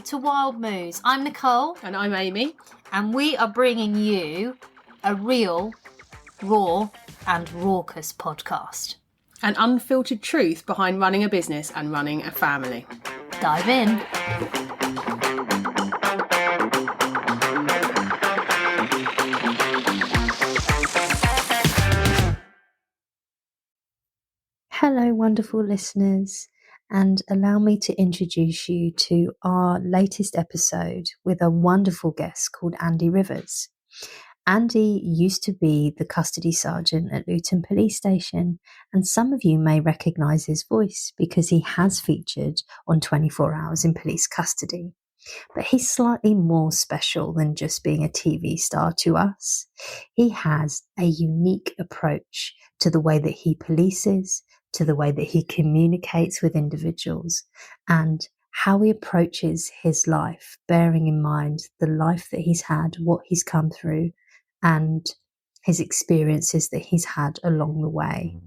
to Wild Moos. I'm Nicole. And I'm Amy. And we are bringing you a real, raw and raucous podcast. An unfiltered truth behind running a business and running a family. Dive in. Hello, wonderful listeners, and allow me to introduce you to our latest episode with a wonderful guest called Andy Rivers. Andy used to be the custody sergeant at Luton Police Station, and some of you may recognise his voice because he has featured on 24 Hours in Police Custody. But he's slightly more special than just being a TV star to us. He has a unique approach to the way that he polices, to the way that he communicates with individuals, and how he approaches his life, bearing in mind the life that he's had, what he's come through, and his experiences that he's had along the way.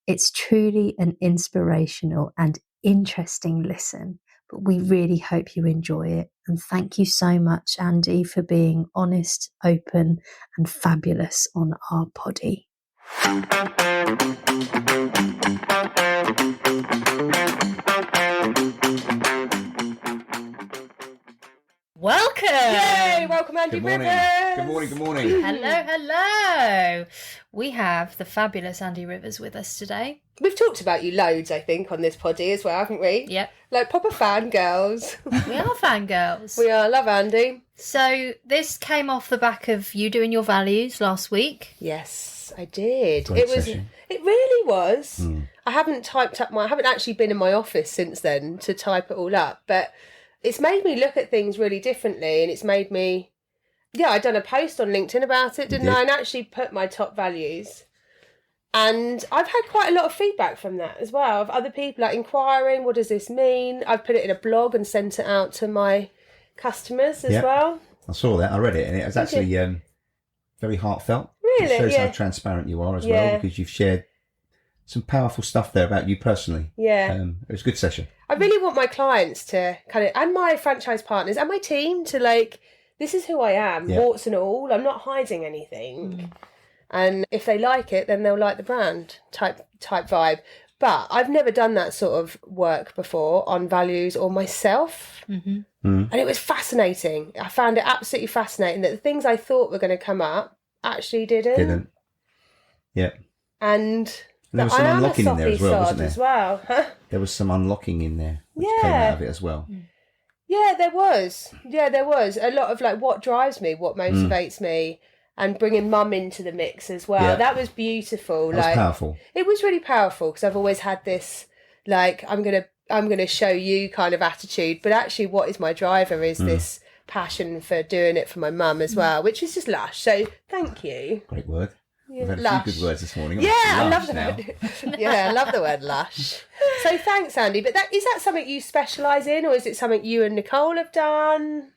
It's truly an inspirational and interesting listen, but we really hope you enjoy it. And thank you so much, Andy, for being honest, open, and fabulous on our poddy. Welcome! Yay! Welcome, Andy Rivers! Good morning. Hello. We have the fabulous Andy Rivers with us today. We've talked about you loads, I think, on this poddy as well, haven't we? Yep. Like proper fangirls. We are fangirls. We are. Love Andy. So this came off the back of you doing your values last week. Yes, I did. Great It was. session. It really was. I haven't actually been in my office since then to type it all up, but it's made me look at things really differently, and it's made me. Yeah, I'd done a post on LinkedIn about it, didn't I? And actually put my top values. And I've had quite a lot of feedback from that as well, of other people like inquiring, what does this mean? I've put it in a blog and sent it out to my customers as well. I saw that, I read it, and it was actually very heartfelt. Really? It shows how transparent you are as well, because you've shared some powerful stuff there about you personally. Yeah. It was a good session. I really want my clients to kind of, and my franchise partners and my team to like, this is who I am, warts and all. I'm not hiding anything. And if they like it, then they'll like the brand type vibe. But I've never done that sort of work before on values or myself. And it was fascinating. I found it absolutely fascinating that the things I thought were going to come up actually didn't. Yeah. And there was some unlocking in there as well, wasn't there? As well. Huh? There was some unlocking in there, which came out of it as well. Yeah, there was. A lot of like what drives me, what motivates me, and bringing mum into the mix as well. Yeah. That was beautiful. That was powerful. It was really powerful because I've always had this like I'm gonna show you kind of attitude, but actually what is my driver is this passion for doing it for my mum as well, which is just lush. So thank you. Great word. We've had Lush. a few good words this morning. I love that. I love the word lush. So thanks, Andy. But is that something you specialise in, or is it something you and Nicole have done?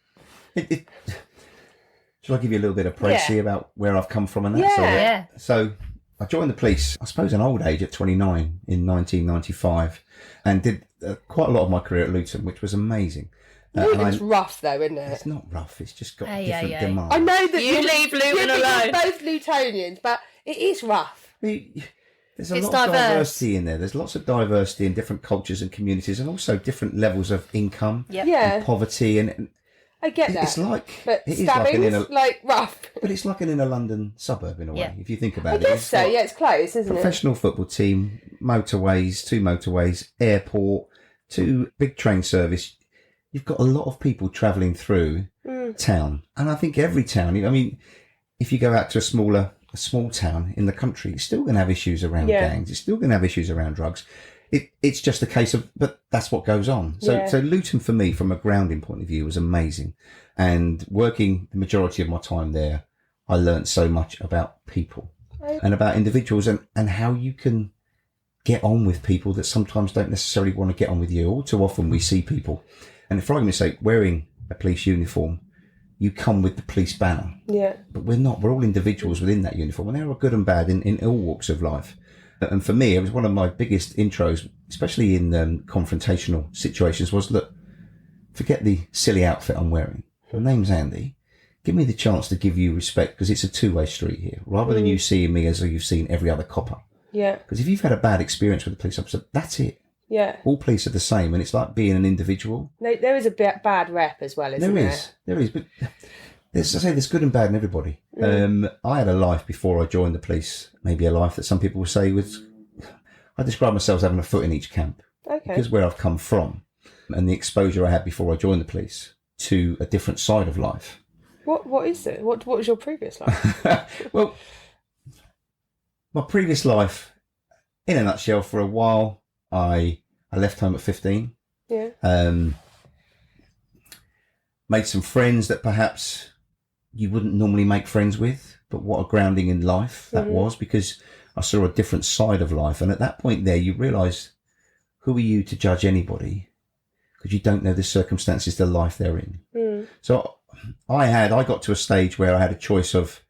Shall I give you a little bit of praise here about where I've come from and that? So I joined the police, I suppose, an old age at 29 in 1995, and did quite a lot of my career at Luton, which was amazing. Luton's rough though, isn't it? It's not rough. It's just got different demands. I know that you leave Luton alone. You're both Lutonians, but it is rough. There's a lot of diversity in there. There's lots of diversity in different cultures and communities, and also different levels of income, and poverty, and I get that. It's like, but it stabbing's like rough. But it's like an inner London suburb in a way, if you think about it. I guess so. Yeah, it's close, isn't it? Professional football team, motorways, 2 motorways, airport, 2 big train service. You've got a lot of people travelling through town, and I think every town. I mean, if you go out to a small town in the country, it's still going to have issues around gangs. It's still going to have issues around drugs. It's just a case of, but that's what goes on. So Luton for me, from a grounding point of view, was amazing. And working the majority of my time there, I learnt so much about people and about individuals and how you can get on with people that sometimes don't necessarily want to get on with you. All too often we see people, and for argument's sake, wearing a police uniform, you come with the police banner. Yeah. But we're not. We're all individuals within that uniform, and there are good and bad in all walks of life. And for me, it was one of my biggest intros, especially in confrontational situations, was that forget the silly outfit I'm wearing. My name's Andy. Give me the chance to give you respect, because it's a two-way street here, rather than you seeing me as you've seen every other copper. Yeah. Because if you've had a bad experience with a police officer, that's it. Yeah. All police are the same, and it's like being an individual. There is a bad rep as well, isn't there? There is, but there's good and bad in everybody. I had a life before I joined the police, maybe a life that some people would say was, I describe myself as having a foot in each camp. Okay. Because where I've come from and the exposure I had before I joined the police to a different side of life. What is it? What was your previous life? Well, my previous life, in a nutshell, for a while, I left home at 15. Yeah. Made some friends that perhaps you wouldn't normally make friends with, but what a grounding in life that was, because I saw a different side of life. And at that point there, you realise, who are you to judge anybody? Because you don't know the circumstances, the life they're in. So I got to a stage where I had a choice of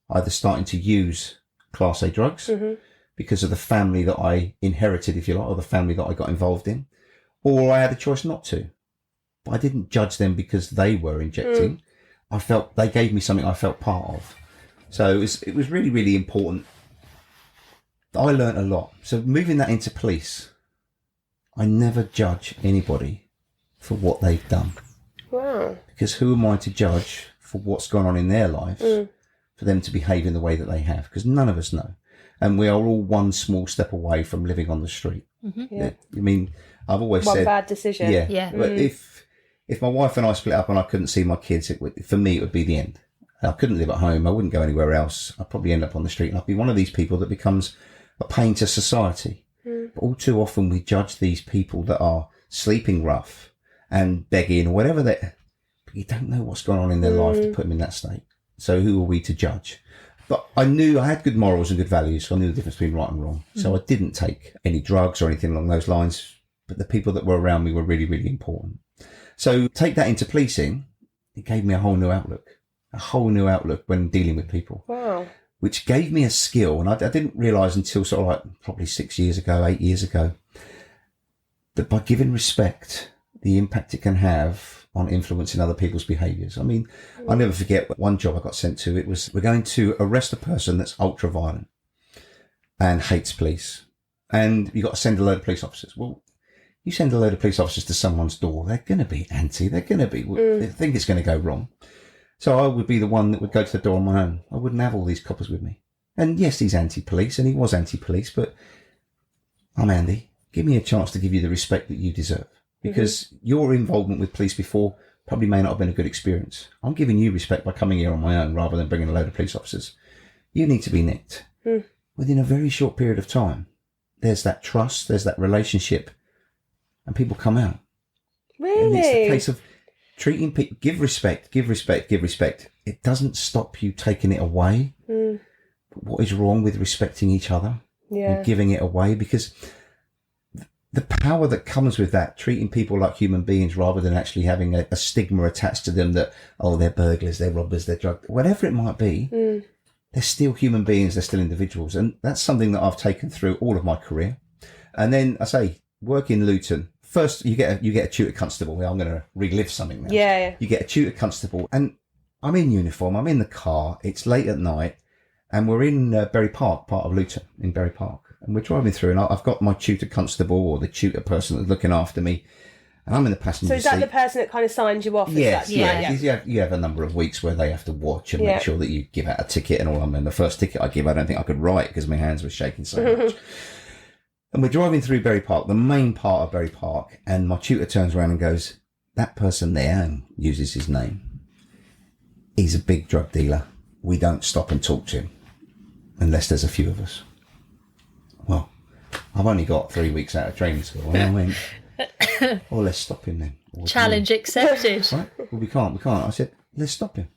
either starting to use Class A drugs because of the family that I inherited, if you like, or the family that I got involved in, or I had a choice not to. But I didn't judge them because they were injecting. I felt they gave me something I felt part of. So it was really, really important. I learnt a lot. So moving that into police, I never judge anybody for what they've done. Wow. Because who am I to judge for what's gone on in their lives for them to behave in the way that they have? Because none of us know. And we are all one small step away from living on the street. Yeah. I mean, I've always One said... bad decision. Yeah. But if my wife and I split up and I couldn't see my kids, for me, it would be the end. I couldn't live at home. I wouldn't go anywhere else. I'd probably end up on the street. And I'd be one of these people that becomes a pain to society. But all too often we judge these people that are sleeping rough and begging or whatever but you don't know what's going on in their life to put them in that state. So who are we to judge? But I knew I had good morals and good values, so I knew the difference between right and wrong. So I didn't take any drugs or anything along those lines, but the people that were around me were really, really important. So take that into policing, it gave me a whole new outlook when dealing with people. Wow. Which gave me a skill, and I didn't realise until sort of like probably 8 years ago, that by giving respect, the impact it can have on influencing other people's behaviours. I mean, I'll never forget one job I got sent to. It was, we're going to arrest a person that's ultra violent and hates police. And you've got to send a load of police officers. Well, you send a load of police officers to someone's door, they're going to be anti, they think it's going to go wrong. So I would be the one that would go to the door on my own. I wouldn't have all these coppers with me. And yes, he's anti-police, and he was anti-police, but I'm Andy. Give me a chance to give you the respect that you deserve. Because your involvement with police before probably may not have been a good experience. I'm giving you respect by coming here on my own rather than bringing a load of police officers. You need to be nicked. Within a very short period of time, there's that trust, there's that relationship, and people come out. Really? And it's the case of treating people, give respect. It doesn't stop you taking it away. But what is wrong with respecting each other and giving it away? Because the power that comes with that, treating people like human beings rather than actually having a stigma attached to them that, oh, they're burglars, they're robbers, they're drug, whatever it might be, they're still human beings, they're still individuals. And that's something that I've taken through all of my career. And then I say, work in Luton. First, you get a tutor constable. I'm going to relive something now. Yeah. You get a tutor constable, and I'm in uniform. I'm in the car. It's late at night, and we're in Bury Park, part of Luton, in Bury Park. And we're driving through, and I've got my tutor constable or the tutor person that's looking after me, and I'm in the passenger seat. So is that the person that kind of signs you off? Yes, you have a number of weeks where they have to watch and make sure that you give out a ticket and all. I mean, the first ticket I give, I don't think I could write because my hands were shaking so much. And we're driving through Bury Park, the main part of Bury Park, and my tutor turns around and goes, that person there, and uses his name, he's a big drug dealer. We don't stop and talk to him unless there's a few of us. Well, I've only got 3 weeks out of training school. And I went, well, let's stop him then. Challenge accepted. Right? Well, we can't. I said, let's stop him.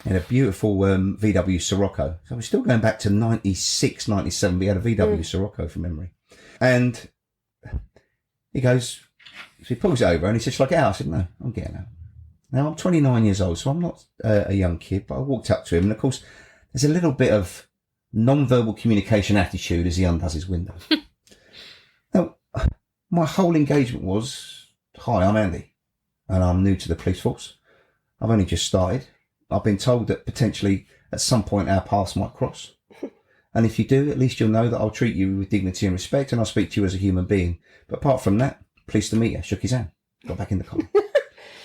In a beautiful VW Sirocco. So we're still going back to 96, 97. We had a VW Sirocco from memory. And he goes, so he pulls it over and he says, shall I get out? I said, no, I'm getting out. Now, I'm 29 years old, so I'm not a young kid, but I walked up to him. And, of course, there's a little bit of non-verbal communication attitude as he undoes his window. Now, my whole engagement was, hi, I'm Andy. and I'm new to the police force. I've only just started. I've been told that potentially at some point our paths might cross. And if you do, at least you'll know that I'll treat you with dignity and respect, and I'll speak to you as a human being. But apart from that, pleased to meet you. Shook his hand. Got back in the car.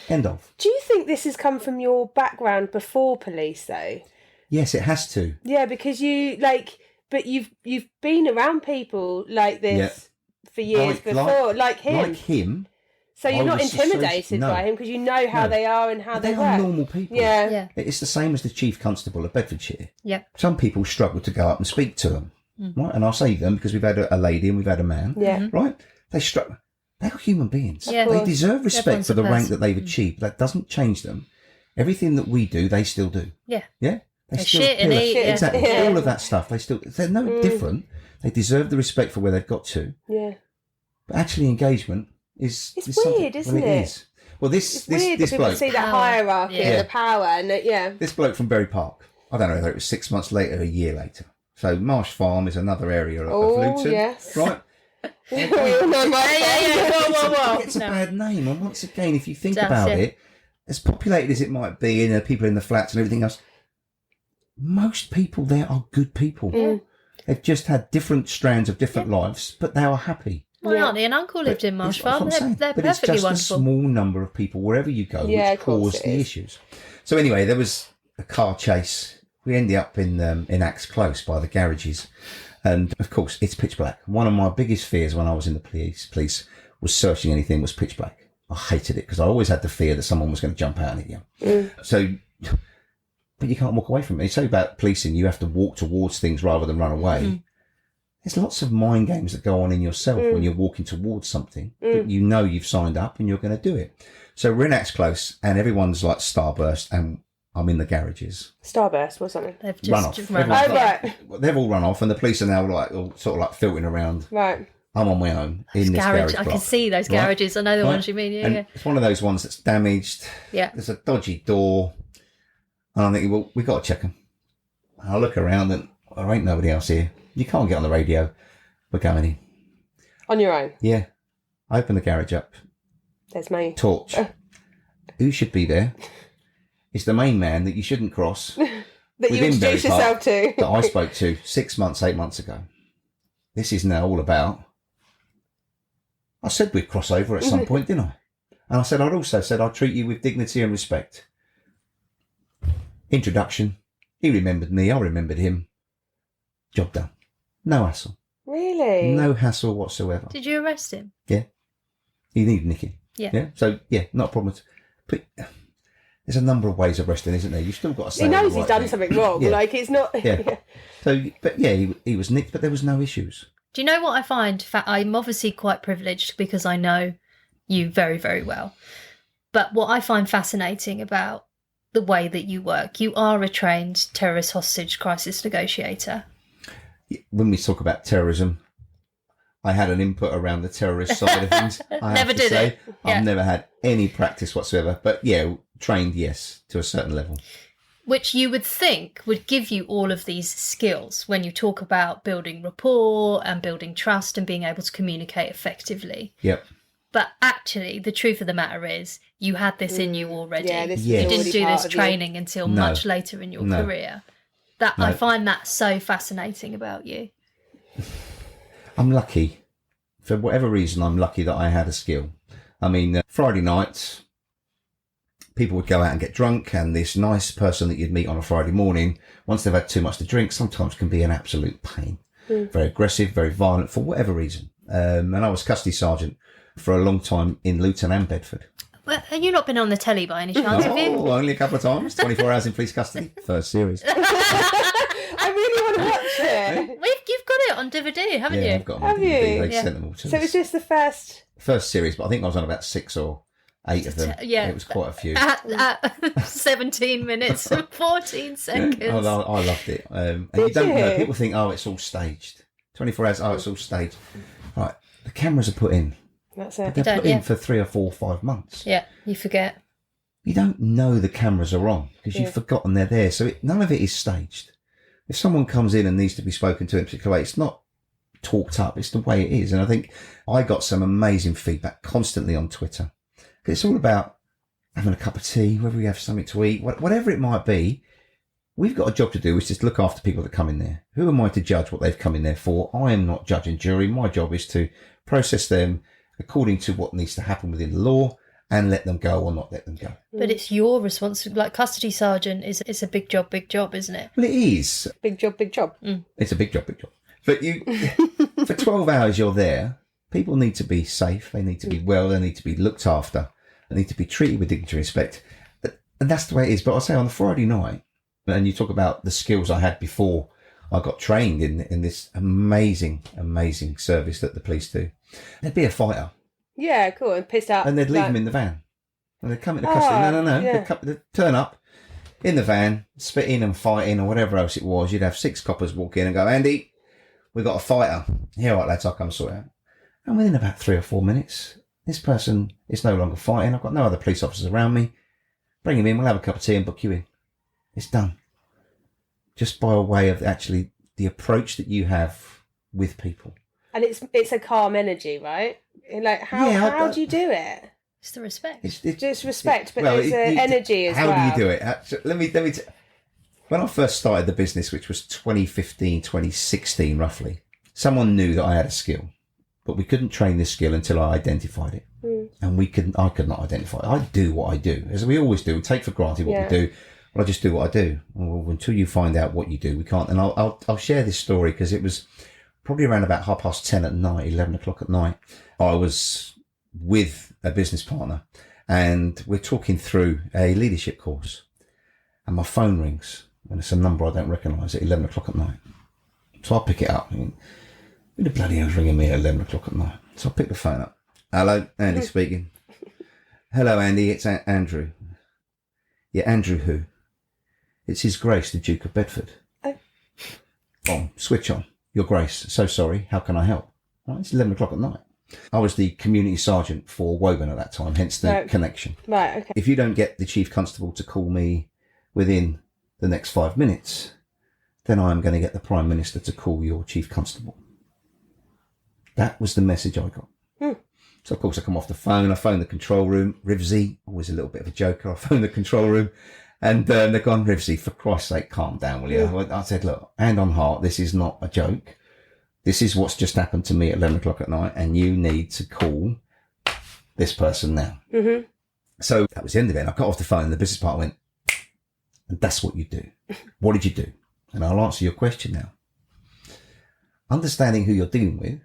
End of. Do you think this has come from your background before police, though? Yes, it has to. Yeah, because but you've been around people like this for years before, like him. Like him. So you're not intimidated by him because you know how they are and how they are work. Normal people. Yeah. It's the same as the Chief Constable of Bedfordshire. Yeah. Some people struggle to go up and speak to them, right? And I'll say them because we've had a lady and we've had a man, right? They struggle. They are human beings. Yeah. They deserve respect for the rank that they've achieved. That doesn't change them. Everything that we do, they still do. Yeah. Yeah. They shit and eat. Exactly. All of that stuff. They're no different. They deserve the respect for where they've got to. Yeah. But actually, engagement is weird, isn't it? It is. Well, this people bloke see that hierarchy and the power, and this bloke from Bury Park. I don't know whether it was 6 months later, or a year later. So Marsh Farm is another area of Luton, yes. right? We all know It's a bad name, and once again, if you think about it, as populated as it might be, and people in the flats and everything else, most people there are good people. They've just had different strands of different lives, but they are happy. My auntie and uncle lived in Marsh Farm. They're but perfectly it's just wonderful. A small number of people wherever you go which cause the issues. So anyway, there was a car chase. We ended up in Axe Close by the garages, and of course it's pitch black. One of my biggest fears when I was in the police was searching anything was pitch black. I hated it because I always had the fear that someone was going to jump out at you. So, but you can't walk away from it. It's so about policing. You have to walk towards things rather than run away. There's lots of mind games that go on in yourself when you're walking towards something, but you know you've signed up and you're going to do it. So we're in Axe Close and everyone's like starburst and I'm in the garages. Starburst, what's something? They've Run off. just run off. Right. They've all run off and the police are now like all, sort of like filtering around. Right. I'm on my own in this garage I block. can see those garages. I know the ones you mean. Yeah. It's one of those ones that's damaged. Yeah. There's a dodgy door. And I'm thinking, well, we got to check them. And I look around and there ain't nobody else here. You can't get on the radio. We're going in. On your own? Yeah. I open the garage up. There's me. Torch. Who should be there? It's the main man that you shouldn't cross. That you introduce yourself to. That I spoke to 6 months, 8 months ago. This is now all about. I said we'd cross over at some point, didn't I? And I said, I'd also said I'd treat you with dignity and respect. Introduction. He remembered me. I remembered him. Job done. No hassle. Really? No hassle whatsoever. Did you arrest him? Yeah. He needed nicking. Yeah. So, yeah, not a problem. But there's a number of ways of arresting, isn't there? You've still got to say he knows he's done something wrong. Like, it's not... Yeah. So, but yeah, he was nicked, but there was no issues. Do you know what I find? I'm obviously quite privileged because I know you very, very well. But what I find fascinating about the way that you work, you are a trained terrorist hostage crisis negotiator. When we talk about terrorism, I had an input around the terrorist side of things. Never did it. Yeah. I've never had any practice whatsoever. But yeah, trained, yes, to a certain level. Which you would think would give you all of these skills when you talk about building rapport and building trust and being able to communicate effectively. Yep. But actually, the truth of the matter is you had this in you already. Yeah, this you didn't do this training until much later in your career. I find that so fascinating about you. I'm lucky. For whatever reason, I'm lucky that I had a skill. I mean, Friday nights, people would go out and get drunk, and this nice person that you'd meet on a Friday morning, once they've had too much to drink, sometimes can be an absolute pain. Very aggressive, very violent, for whatever reason. And I was custody sergeant for a long time in Luton and Bedford. Well, have you not been on the telly by any chance, have you? Only a couple of times. 24 hours in police custody. First series. I really want to watch it. You've got it on DVD, haven't you? I've got them on DVD. They sent them all to us. So was this the first series, but I think I was on about 6 or 8 of them. Yeah. It was quite a few. At 17 minutes and 14 seconds. I loved it. And you don't know, people think, oh, it's all staged. 24 hours, oh, it's all staged. Right, the cameras are put in. That's it. But they're put in for 3 or 4 or 5 months. Yeah, you forget. You don't know the cameras are on because you've forgotten they're there. So none of it is staged. If someone comes in and needs to be spoken to in a particular way, it's not talked up. It's the way it is. And I think I got some amazing feedback constantly on Twitter. It's all about having a cup of tea, whether we have something to eat, whatever it might be, we've got a job to do, which is to look after people that come in there. Who am I to judge what they've come in there for? I am not judge and jury. My job is to process them according to what needs to happen within the law and let them go or not let them go. But it's your responsibility. Like custody sergeant it's a big job, isn't it? Well, it is. Big job. It's a big job. But you, for 12 hours you're there, people need to be safe. They need to be well. They need to be looked after. They need to be treated with dignity and respect. And that's the way it is. But I'll say on the Friday night, and you talk about the skills I had before I got trained in this amazing service that the police do. There'd be a fighter. Yeah, cool. And pissed out. And they'd leave him in the van. And they'd come into custody. No. Yeah. They'd turn up in the van, spitting and fighting or whatever else it was. You'd have 6 coppers walk in and go, Andy, we've got a fighter. Yeah, right, lads, I'll come sort it out. And within about 3 or 4 minutes, this person is no longer fighting. I've got no other police officers around me. Bring him in. We'll have a cup of tea and book you in. It's done. Just by way of actually the approach that you have with people. And it's a calm energy, right? Like how do you do it? It's the respect. It's just respect, but there's energy as well. How do you do it? Let me when I first started the business, which was 2015, 2016 roughly, someone knew that I had a skill, but we couldn't train this skill until I identified it. And I could not identify it. I do what I do, as we always do. We take for granted what we do. Well, I just do what I do. Well, until you find out what you do, we can't. And I'll share this story because it was probably around about 10:30 at night, 11 o'clock at night. I was with a business partner and we're talking through a leadership course and my phone rings and it's a number I don't recognise at 11 o'clock at night. So I pick it up. Who the bloody hell's ringing me at 11 o'clock at night? So I pick the phone up. Hello, Andy speaking. Hello, Andy. It's Andrew. Yeah, Andrew who? It's His Grace, the Duke of Bedford. Oh. Boom, switch on. Your Grace, so sorry. How can I help? Well, it's 11 o'clock at night. I was the community sergeant for Woburn at that time, hence the connection. Right, okay. If you don't get the Chief Constable to call me within the next 5 minutes, then I'm going to get the Prime Minister to call your Chief Constable. That was the message I got. So, of course, I come off the phone. I phone the control room. Rivsy, always a little bit of a joker. I phone the control room. And they're gone, Rivsy, for Christ's sake, calm down, will you? I said, look, hand on heart, this is not a joke. This is what's just happened to me at 11 o'clock at night, and you need to call this person now. Mm-hmm. So that was the end of it. I got off the phone, and the business partner went, and that's what you do. What did you do? And I'll answer your question now. Understanding who you're dealing with,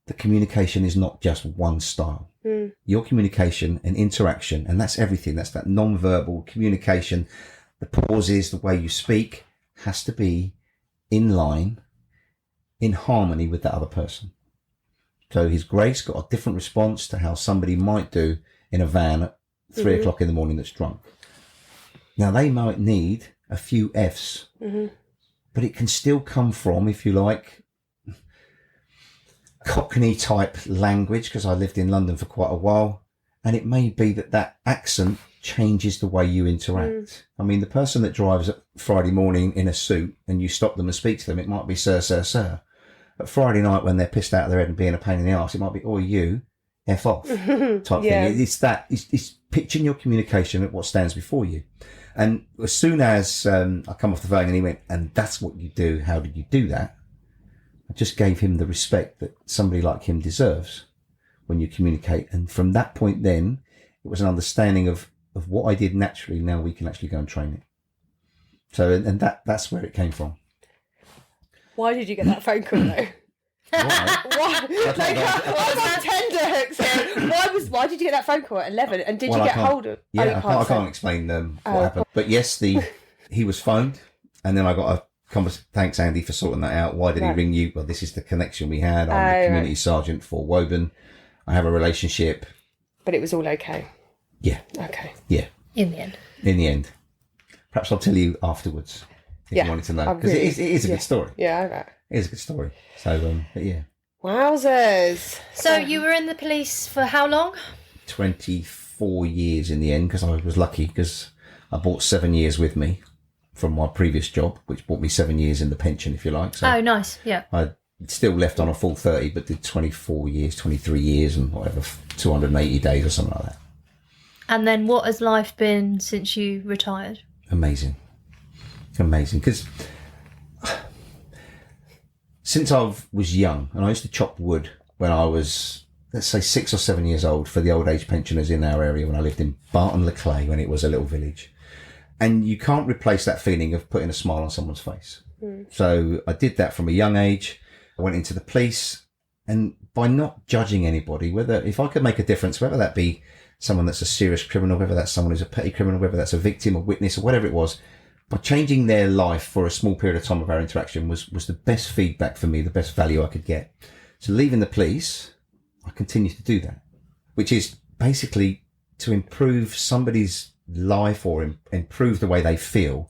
the communication is not just one style. Your communication and interaction, and that's everything. That's that non-verbal communication, the pauses, the way you speak has to be in line, in harmony with that other person. So His Grace got a different response to how somebody might do in a van at 3 o'clock in the morning that's drunk. Now they might need a few F's, but it can still come from, if you like, Cockney type language, because I lived in London for quite a while, and it may be that accent changes the way you interact. I mean, the person that drives at Friday morning in a suit and you stop them and speak to them, it might be sir, sir, sir. But Friday night when they're pissed out of their head and being a pain in the arse, it might be, oh, you, F off type thing. It's pitching your communication at what stands before you. And as soon as I come off the phone and he went, and that's what you do, how did you do that? I just gave him the respect that somebody like him deserves when you communicate. And from that point then, it was an understanding of what I did naturally. Now we can actually go and train it. So, and that's where it came from. Why did you get that phone call though? Why? Like, I tender hooks here. Why did you get that phone call at 11? And did you get hold of? Yeah, I can't explain what happened. But yes, he was phoned, and then I got a thanks, Andy, for sorting that out. Why did he ring you? Well, this is the connection we had. I'm the community sergeant for Woburn. I have a relationship. But it was all okay. Yeah. Okay. Yeah. In the end. In the end. Perhaps I'll tell you afterwards if you wanted to know. Because it is a good story. Yeah, I bet. It is a good story. So, but yeah. Wowzers. So you were in the police for how long? 24 years in the end, because I was lucky because I brought 7 years with me from my previous job, which brought me 7 years in the pension, if you like. So oh, nice. Yeah. I still left on a full 30, but did 24 years, 23 years and whatever, 280 days or something like that. And then what has life been since you retired? Amazing. Because since I was young, and I used to chop wood when I was, let's say, 6 or 7 years old for the old age pensioners in our area when I lived in Barton-le-Clay, when it was a little village. And you can't replace that feeling of putting a smile on someone's face. So I did that from a young age. I went into the police, and by not judging anybody, if I could make a difference, whether that be someone that's a serious criminal, whether that's someone who's a petty criminal, whether that's a victim, a witness, or whatever it was, by changing their life for a small period of time of our interaction was the best feedback for me, the best value I could get. So leaving the police, I continue to do that, which is basically to improve somebody's life or improve the way they feel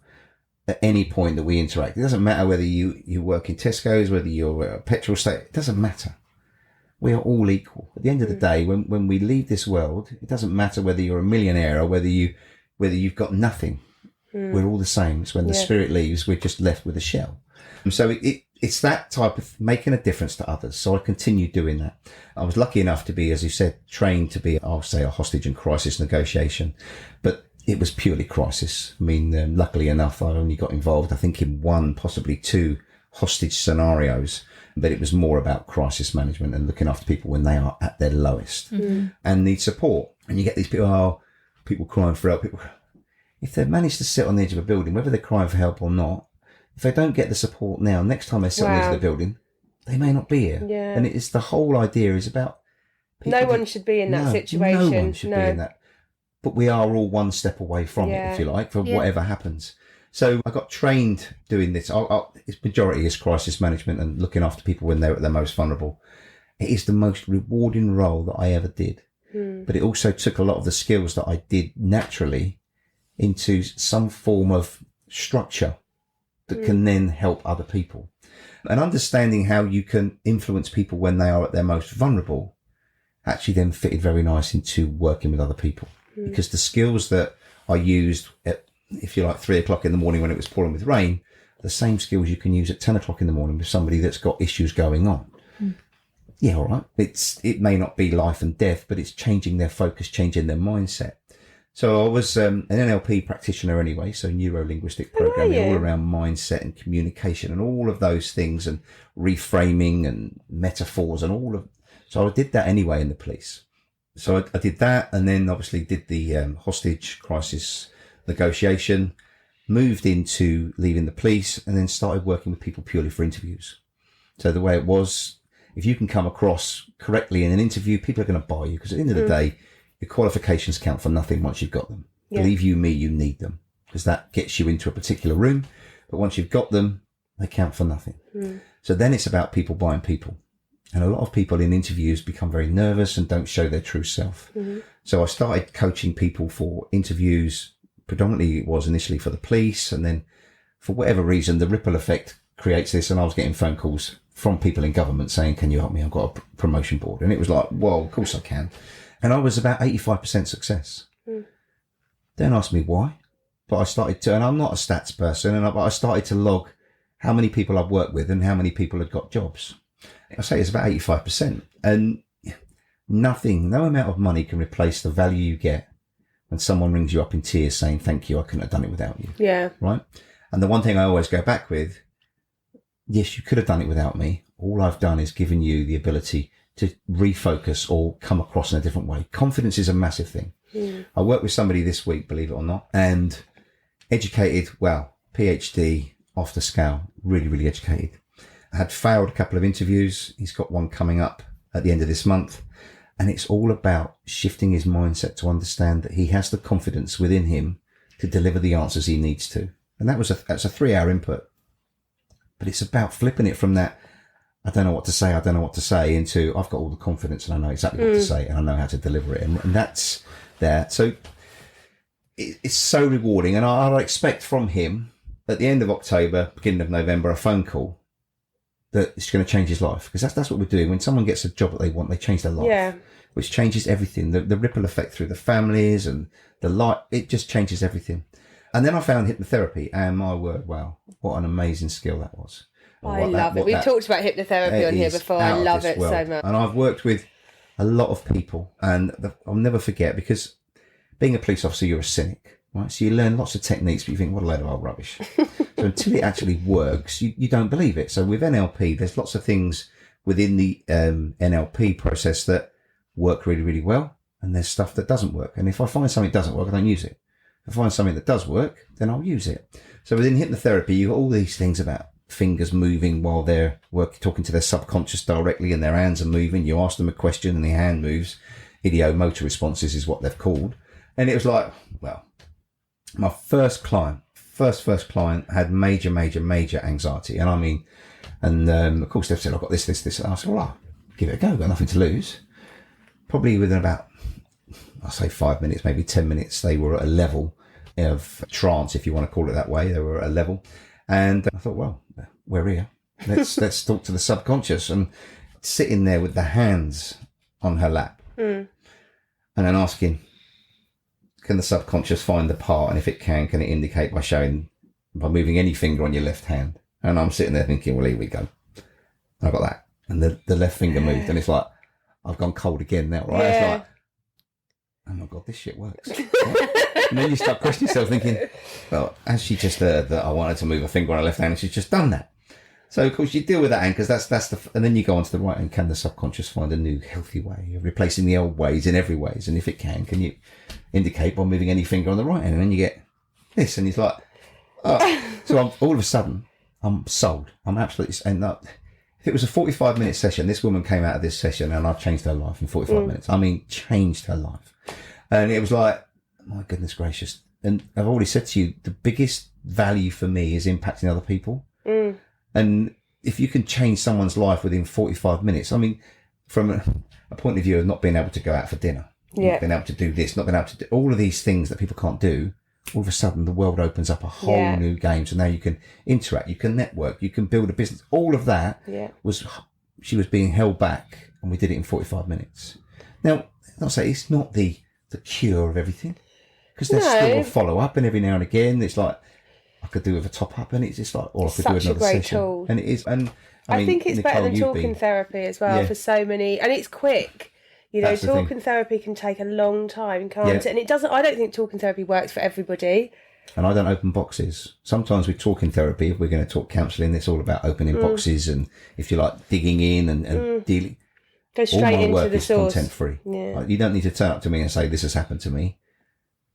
at any point that we interact. It doesn't matter whether you work in Tesco's, whether you're a petrol station, it doesn't matter. We are all equal. At the end of the day, when we leave this world, it doesn't matter whether you're a millionaire or whether you've got nothing. We're all the same. It's when the spirit leaves, we're just left with a shell. And so it's that type of making a difference to others. So I continue doing that. I was lucky enough to be, as you said, trained to be, I'll say, a hostage and crisis negotiation, but it was purely crisis. I mean, luckily enough, I only got involved, I think, in 1, possibly 2 hostage scenarios, but it was more about crisis management and looking after people when they are at their lowest and need support. And you get these people crying for help. If they've managed to sit on the edge of a building, whether they're crying for help or not, if they don't get the support now, next time they sit on the edge of the building, they may not be here. Yeah. And it's the whole idea is about people. No one should be in that situation. No one should be in that. But we are all one step away from it, if you like, for whatever happens. So I got trained doing this. Its majority is crisis management and looking after people when they're at their most vulnerable. It is the most rewarding role that I ever did. But it also took a lot of the skills that I did naturally into some form of structure that can then help other people. And understanding how you can influence people when they are at their most vulnerable actually then fitted very nice into working with other people. Because the skills that I used at, if you like, 3 o'clock in the morning when it was pouring with rain, the same skills you can use at 10 o'clock in the morning with somebody that's got issues going on. Yeah, all right. It may not be life and death, but it's changing their focus, changing their mindset. So I was an NLP practitioner anyway, so neuro-linguistic programming, all around mindset and communication and all of those things and reframing and metaphors and so I did that anyway in the police. So I did that, and then obviously did the hostage crisis negotiation, moved into leaving the police, and then started working with people purely for interviews. So the way it was, if you can come across correctly in an interview, people are going to buy you, because at the end of the day, your qualifications count for nothing once you've got them. Believe you me, you need them, because that gets you into a particular room. But once you've got them, they count for nothing. So then it's about people buying people. And a lot of people in interviews become very nervous and don't show their true self. So I started coaching people for interviews. Predominantly it was initially for the police. And then for whatever reason, the ripple effect creates this. And I was getting phone calls from people in government saying, can you help me? I've got a promotion board. And it was like, well, of course I can. And I was about 85% success. Don't ask me why, but I started to, and I'm not a stats person, but I started to log how many people I've worked with and how many people had got jobs. I say it's about 85%, and no amount of money can replace the value you get when someone rings you up in tears saying, thank you, I couldn't have done it without you. Yeah. Right. And the one thing I always go back with, yes, you could have done it without me. All I've done is given you the ability to refocus or come across in a different way. Confidence is a massive thing. I worked with somebody this week, believe it or not, and educated, well, PhD off the scale, really, really educated. I had failed a couple of interviews. He's got one coming up at the end of this month. And it's all about shifting his mindset to understand that he has the confidence within him to deliver the answers he needs to. And that's a 3-hour input. But it's about flipping it from that, I don't know what to say, into I've got all the confidence and I know exactly what to say and I know how to deliver it. And that's there. So it's so rewarding. And I'll expect from him at the end of October, beginning of November, a phone call that it's going to change his life. Because that's what we do. When someone gets a job that they want, they change their life, which changes everything. The ripple effect through the families and the life, it just changes everything. And then I found hypnotherapy, and my word, wow, what an amazing skill that was. I love it. We've talked about hypnotherapy on here before. I love it so much. And I've worked with a lot of people, and I'll never forget, because being a police officer, you're a cynic, right? So you learn lots of techniques, but you think, what a load of old rubbish. So until it actually works, you don't believe it. So with NLP, there's lots of things within the NLP process that work really, really well. And there's stuff that doesn't work. And if I find something that doesn't work, I don't use it. If I find something that does work, then I'll use it. So within hypnotherapy, you've got all these things about fingers moving while they're talking to their subconscious directly, and their hands are moving. You ask them a question and the hand moves. Idiomotor responses is what they've called. And it was like, well, my first client had major anxiety. And I mean, of course they've said, I've got this. And I said, well, I'll give it a go. I've got nothing to lose. Probably within about, I'll say 5 minutes, maybe 10 minutes, they were at a level of trance, if you want to call it that way. They were at a level. And I thought, well, we're here. Let's talk to the subconscious. And sitting there with the hands on her lap and then asking, can the subconscious find the part? And if it can it indicate by moving any finger on your left hand? And I'm sitting there thinking, well, here we go. I got that. And the left finger moved. And it's like, I've gone cold again now, right? It's like, oh my God, this shit works. And then you start questioning yourself thinking, well, as she just heard that I wanted to move a finger on her left hand, and she's just done that. So of course you deal with that hand, because and then you go on to the right, and can the subconscious find a new healthy way of replacing the old ways in every ways? And if it can you indicate by moving any finger on the right hand? And then you get this, and it's like, oh. So all of a sudden I'm sold. I'm absolutely, and if it was a 45-minute session, this woman came out of this session and I've changed her life in 45 minutes. I mean, changed her life. And it was like, my goodness gracious. And I've already said to you, the biggest value for me is impacting other people. And if you can change someone's life within 45 minutes, I mean, from a point of view of not being able to go out for dinner, not being able to do this, not being able to do all of these things that people can't do, all of a sudden the world opens up a whole new game. So now you can interact, you can network, you can build a business. All of that she was being held back, and we did it in 45 minutes. Now, I'll say it's not the cure of everything, because there's still a follow up, and every now and again it's like I could do with a top up, and it's just like, or I could do another session. Tool. And it is, and I mean, think it's Nicole, better than talking therapy as well for so many, and it's quick. You know, talking therapy can take a long time, can't it? And it doesn't. I don't think talking therapy works for everybody. And I don't open boxes. Sometimes with talking therapy, if we're going to talk counselling, it's all about opening boxes, and if you like digging in and dealing. Go straight into the source. All my work is content free. Yeah. Like, you don't need to turn up to me and say this has happened to me.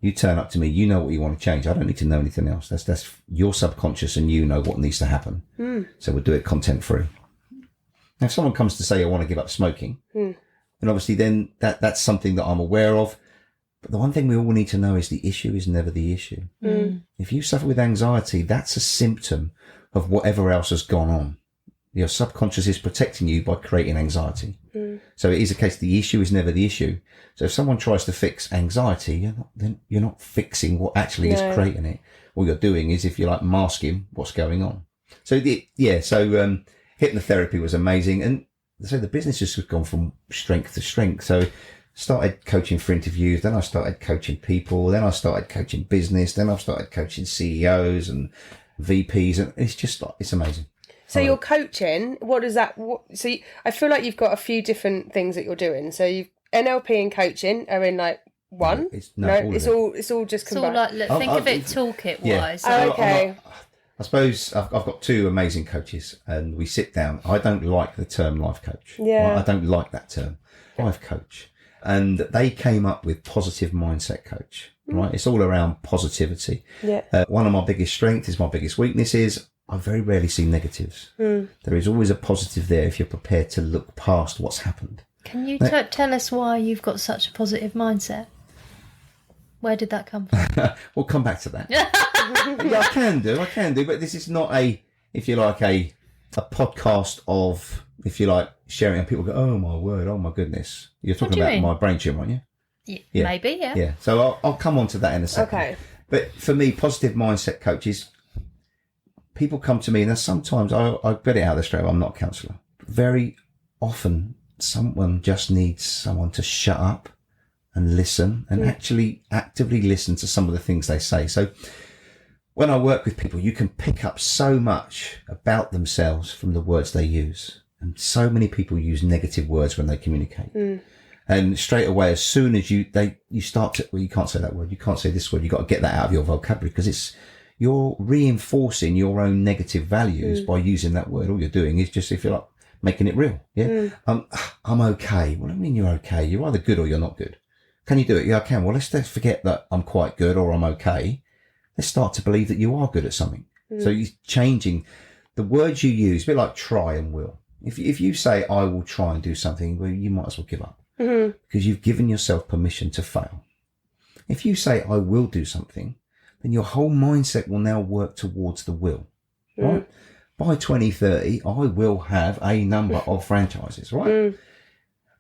You turn up to me, you know what you want to change. I don't need to know anything else. That's your subconscious, and you know what needs to happen. So we'll do it content free. Now, if someone comes to say, I want to give up smoking, and obviously then that's something that I'm aware of. But the one thing we all need to know is the issue is never the issue. If you suffer with anxiety, that's a symptom of whatever else has gone on. Your subconscious is protecting you by creating anxiety. So it is a case, the issue is never the issue. So if someone tries to fix anxiety, you're not fixing what actually is creating it. All you're doing is, if you like, masking what's going on. So hypnotherapy was amazing. And so the business has gone from strength to strength. So started coaching for interviews, then I started coaching people, then I started coaching business, then I've started coaching CEOs and VPs, and it's just like, it's amazing. So you're coaching, what does that, I feel like you've got a few different things that you're doing. So you've NLP and coaching are in like one? It's all just combined. It's all like, think of it toolkit wise. Yeah. Okay. I suppose I've got two amazing coaches, and we sit down. I don't like the term life coach. Yeah. I don't like that term, life coach. And they came up with positive mindset coach, right? It's all around positivity. Yeah. One of my biggest strengths is my biggest weakness is I very rarely see negatives. There is always a positive there if you're prepared to look past what's happened. Can you tell us why you've got such a positive mindset? Where did that come from? We'll come back to that. Yeah, I can do, but this is not a podcast of, if you like, sharing, and people go, oh my word, oh my goodness. You're talking about my brain tumor, aren't you? Yeah. Maybe, yeah. Yeah, so I'll come on to that in a second. Okay. But for me, positive mindset coaches, people come to me, and sometimes I get it out there straight away, I'm not a counsellor. Very often, someone just needs someone to shut up and listen, and actually actively listen to some of the things they say. So when I work with people, you can pick up so much about themselves from the words they use. And so many people use negative words when they communicate. And straight away, as soon as you start to, well, you can't say that word, you can't say this word, you've got to get that out of your vocabulary, because you're reinforcing your own negative values by using that word. All you're doing is just, if you like, making it real. Yeah. I'm okay. What do you mean you're okay? You're either good or you're not good. Can you do it? Yeah, I can. Well, let's forget that I'm quite good or I'm okay. Let's start to believe that you are good at something. So you're changing the words you use, a bit like try and will. If you say, I will try and do something, well, you might as well give up, because you've given yourself permission to fail. If you say, I will do something, then your whole mindset will now work towards the will, right? By 2030, I will have a number of franchises, right?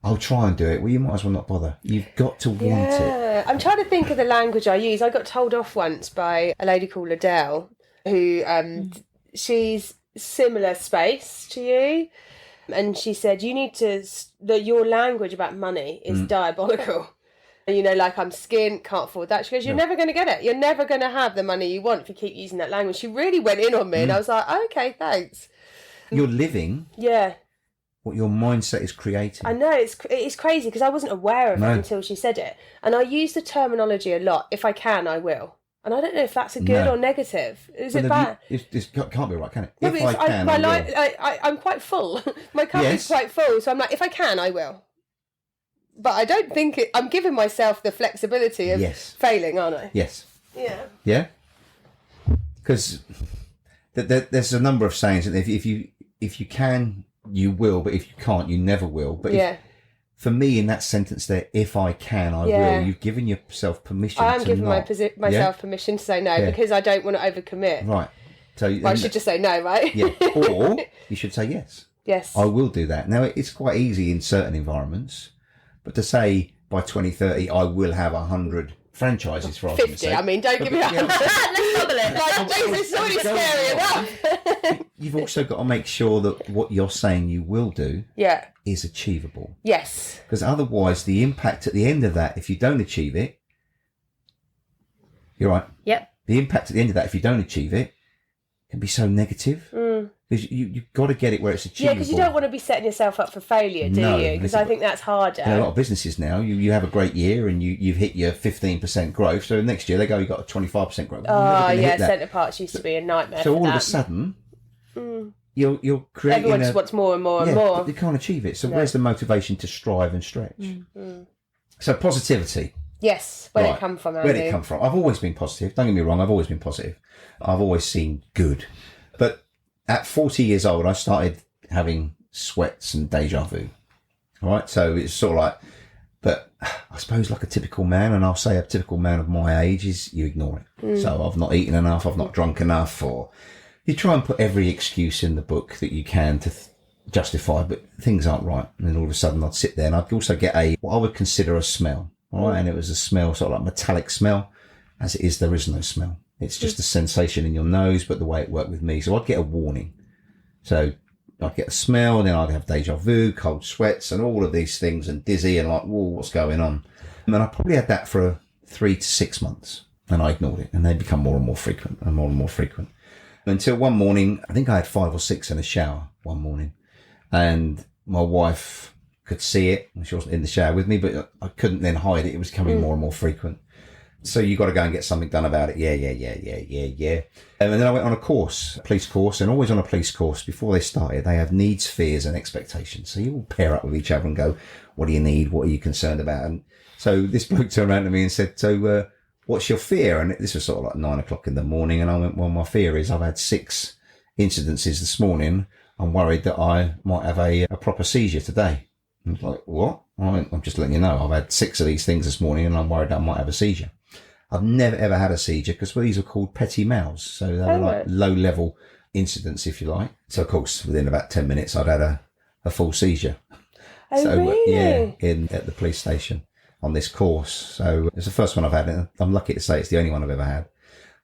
I'll try and do it. Well, you might as well not bother. You've got to want it. I'm trying to think of the language I use. I got told off once by a lady called Adele, who she's similar space to you. And she said, you need to, your language about money is diabolical. You know, like, I'm skint, can't afford that. She goes, you're never going to get it. You're never going to have the money you want if you keep using that language. She really went in on me, and I was like, okay, thanks. You're living what your mindset is creating. I know, it's crazy, because I wasn't aware of it until she said it. And I use the terminology a lot. If I can, I will. And I don't know if that's a good or negative. Is it bad? It can't be right, can it? No, if I can, I will. I'm quite full. My cup is quite full. So I'm like, if I can, I will. But I don't think I'm giving myself the flexibility of failing, aren't I? Yes. Yeah. Yeah? Because there's a number of sayings that if you can, you will, but if you can't, you never will. But for me, in that sentence there, if I can, I will, you've given yourself permission to not. I am giving myself permission to say no, because I don't want to overcommit. Right. So I should just say no, right? Yeah. Or you should say yes. Yes. I will do that. Now, it's quite easy in certain environments, but to say by 2030, I will have 100 franchises for 50, I mean, don't give me that. Let's double it. Like, Jesus, it's already scary enough. You've also got to make sure that what you're saying you will do is achievable. Yes. Because otherwise, the impact at the end of that, if you don't achieve it, you're right. Yep. The impact at the end of that, if you don't achieve it, can be so negative. Because you've got to get it where it's achievable. Yeah, because you don't want to be setting yourself up for failure, do you? Because I think that's harder. In a lot of businesses now, you have a great year and you've hit your 15% growth. So next year they go, you've got a 25% growth. Oh, yeah, centre parts used to be a nightmare. So all of a sudden, you're creating. Everyone just wants more and more and more. But they can't achieve it. So where's the motivation to strive and stretch? So positivity. Yes, where did it come from, Andy? Where did it come from? I've always been positive. Don't get me wrong, I've always been positive. I've always seen good. But at 40 years old, I started having sweats and deja vu. All right, so it's sort of like, but I suppose like a typical man, and I'll say a typical man of my age is you ignore it. So I've not eaten enough, I've not drunk enough, or you try and put every excuse in the book that you can to justify, but things aren't right. And then all of a sudden I'd sit there and I'd also get what I would consider a smell. All right, and it was a smell, sort of like metallic smell. As it is, there is no smell. It's just a sensation in your nose, but the way it worked with me. So I'd get a warning. So I'd get a smell, and then I'd have deja vu, cold sweats, and all of these things, and dizzy, and like, whoa, what's going on? And I probably had that for 3 to 6 months, and I ignored it, and they become more and more frequent, and more and more frequent. Until one morning, I think I had 5 or 6 in a shower one morning, and my wife could see it. She wasn't in the shower with me, but I couldn't then hide it. It was becoming more and more frequent. So you got to go and get something done about it. Yeah. And then I went on a course, a police course, and always on a police course, before they started, they have needs, fears and expectations. So you all pair up with each other and go, what do you need? What are you concerned about? And so this bloke turned around to me and said, so what's your fear? And this was sort of like 9 o'clock in the morning. And I went, well, my fear is I've had 6 incidences this morning. I'm worried that I might have a proper seizure today. And I was like, what? I went, I'm just letting you know, I've had 6 of these things this morning and I'm worried that I might have a seizure. I've never ever had a seizure because these are called petit mals. So they're like low level incidents, if you like. So of course, within about 10 minutes, I'd had a full seizure. Really? At the police station on this course. So it's the first one I've had. And I'm lucky to say it's the only one I've ever had.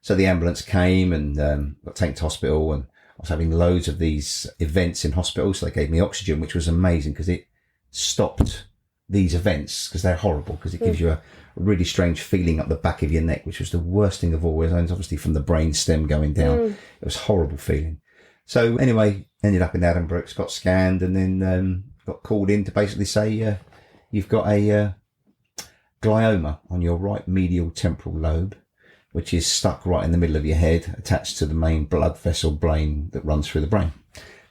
So the ambulance came and got taken to hospital, and I was having loads of these events in hospital. So they gave me oxygen, which was amazing because it stopped these events, because they're horrible, because it gives you a really strange feeling up the back of your neck, which was the worst thing of all. It was obviously from the brain stem going down. It was a horrible feeling. So anyway, ended up in Addenbrooke's, got scanned, and then got called in to basically say, you've got a glioma on your right medial temporal lobe, which is stuck right in the middle of your head, attached to the main blood vessel brain that runs through the brain.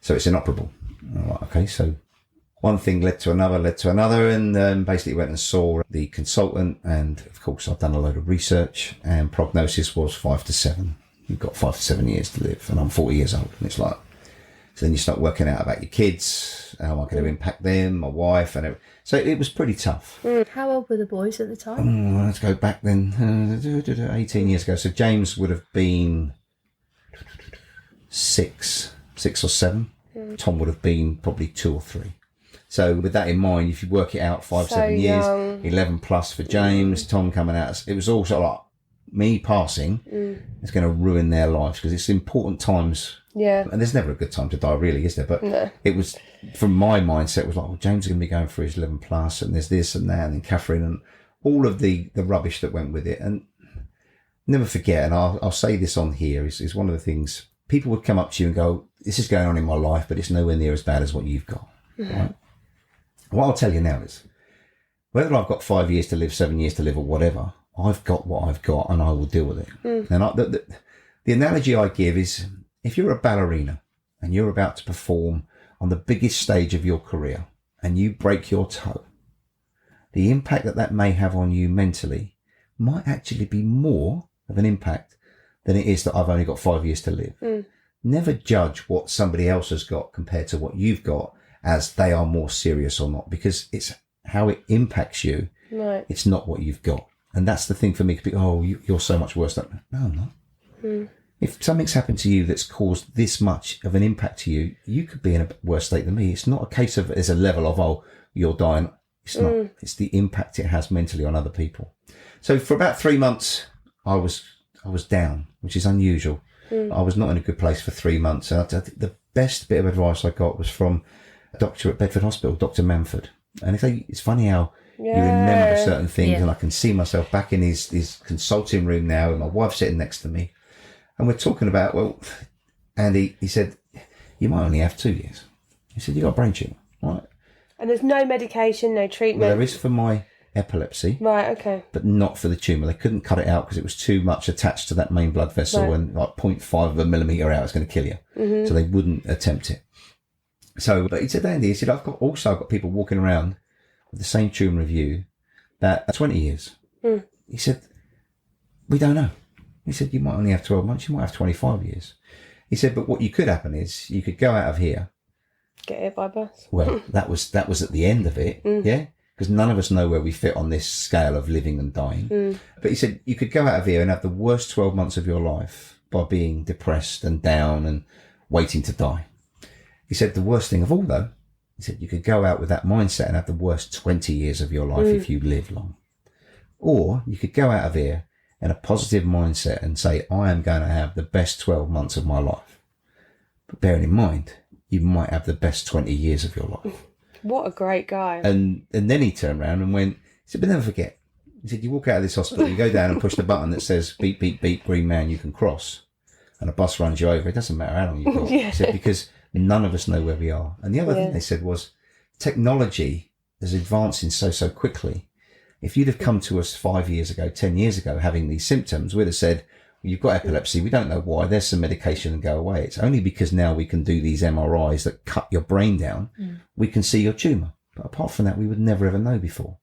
So it's inoperable. All right, okay, so one thing led to another, and basically went and saw the consultant, and of course I've done a load of research, and prognosis was 5 to 7. You've got 5 to 7 years to live, and I'm 40 years old, and it's like, so then you start working out about your kids, how am I going to impact them, my wife, and everything. So it was pretty tough. How old were the boys at the time? Let's go back then, 18 years ago. So James would have been 6 or 7. Tom would have been probably 2 or 3. So with that in mind, if you work it out, 5, 7 years, 11 plus for James, Tom coming out, it was also like me passing is going to ruin their lives, because it's important times. Yeah. And there's never a good time to die, really, is there? But no. It was, from my mindset, it was like, well, James is going to be going through his 11 plus, and there's this and that, and then Catherine, and all of the rubbish that went with it. And never forget, and I'll say this on here, is one of the things, people would come up to you and go, this is going on in my life, but it's nowhere near as bad as what you've got. Right? What I'll tell you now is, whether I've got 5 years to live, 7 years to live, or whatever, I've got what I've got, and I will deal with it. And the analogy I give is, if you're a ballerina and you're about to perform on the biggest stage of your career and you break your toe, the impact that may have on you mentally might actually be more of an impact than it is that I've only got 5 years to live. Never judge what somebody else has got compared to what you've got as they are more serious or not, because it's how it impacts you. Right. It's not what you've got. And that's the thing for me. Oh, you're so much worse than... No, I'm not. If something's happened to you that's caused this much of an impact to you, you could be in a worse state than me. It's not a case of, there's a level of, oh, you're dying. It's not. It's the impact it has mentally on other people. So for about 3 months, I was down, which is unusual. I was not in a good place for 3 months. And the best bit of advice I got was from a doctor at Bedford Hospital, Dr. Manford. And it's funny how you remember certain things, and I can see myself back in his consulting room now, and my wife sitting next to me. And we're talking about, well, Andy, he said, you might only have 2 years. He said, you got a brain tumour, right? And there's no medication, no treatment? Well, there is for my epilepsy. Right, okay. But not for the tumour. They couldn't cut it out because it was too much attached to that main blood vessel, right. And like 0.5 of a millimetre out is going to kill you. So they wouldn't attempt it. So, but he said, Andy, he said, I've got people walking around with the same tumour of you that are 20 years. He said, we don't know. He said, you might only have 12 months, you might have 25 years. He said, but what you could happen is you could go out of here. Get hit by a bus. Well, that was at the end of it, yeah? Because none of us know where we fit on this scale of living and dying. But he said, you could go out of here and have the worst 12 months of your life by being depressed and down and waiting to die. He said, the worst thing of all, though, he said, you could go out with that mindset and have the worst 20 years of your life if you live long. Or you could go out of here in a positive mindset and say, I am going to have the best 12 months of my life. But bearing in mind, you might have the best 20 years of your life. What a great guy. And then he turned around and went, he said, but never forget. He said, you walk out of this hospital, you go down and push the button that says, beep, beep, beep, green man, you can cross. And a bus runs you over. It doesn't matter how long you've got. He said, because none of us know where we are. And the other thing they said was, technology is advancing so quickly. If you'd have come to us 5 years ago, 10 years ago, having these symptoms, we'd have said, well, you've got epilepsy. We don't know why. There's some medication and go away. It's only because now we can do these MRIs that cut your brain down. We can see your tumour. But apart from that, we would never ever know before.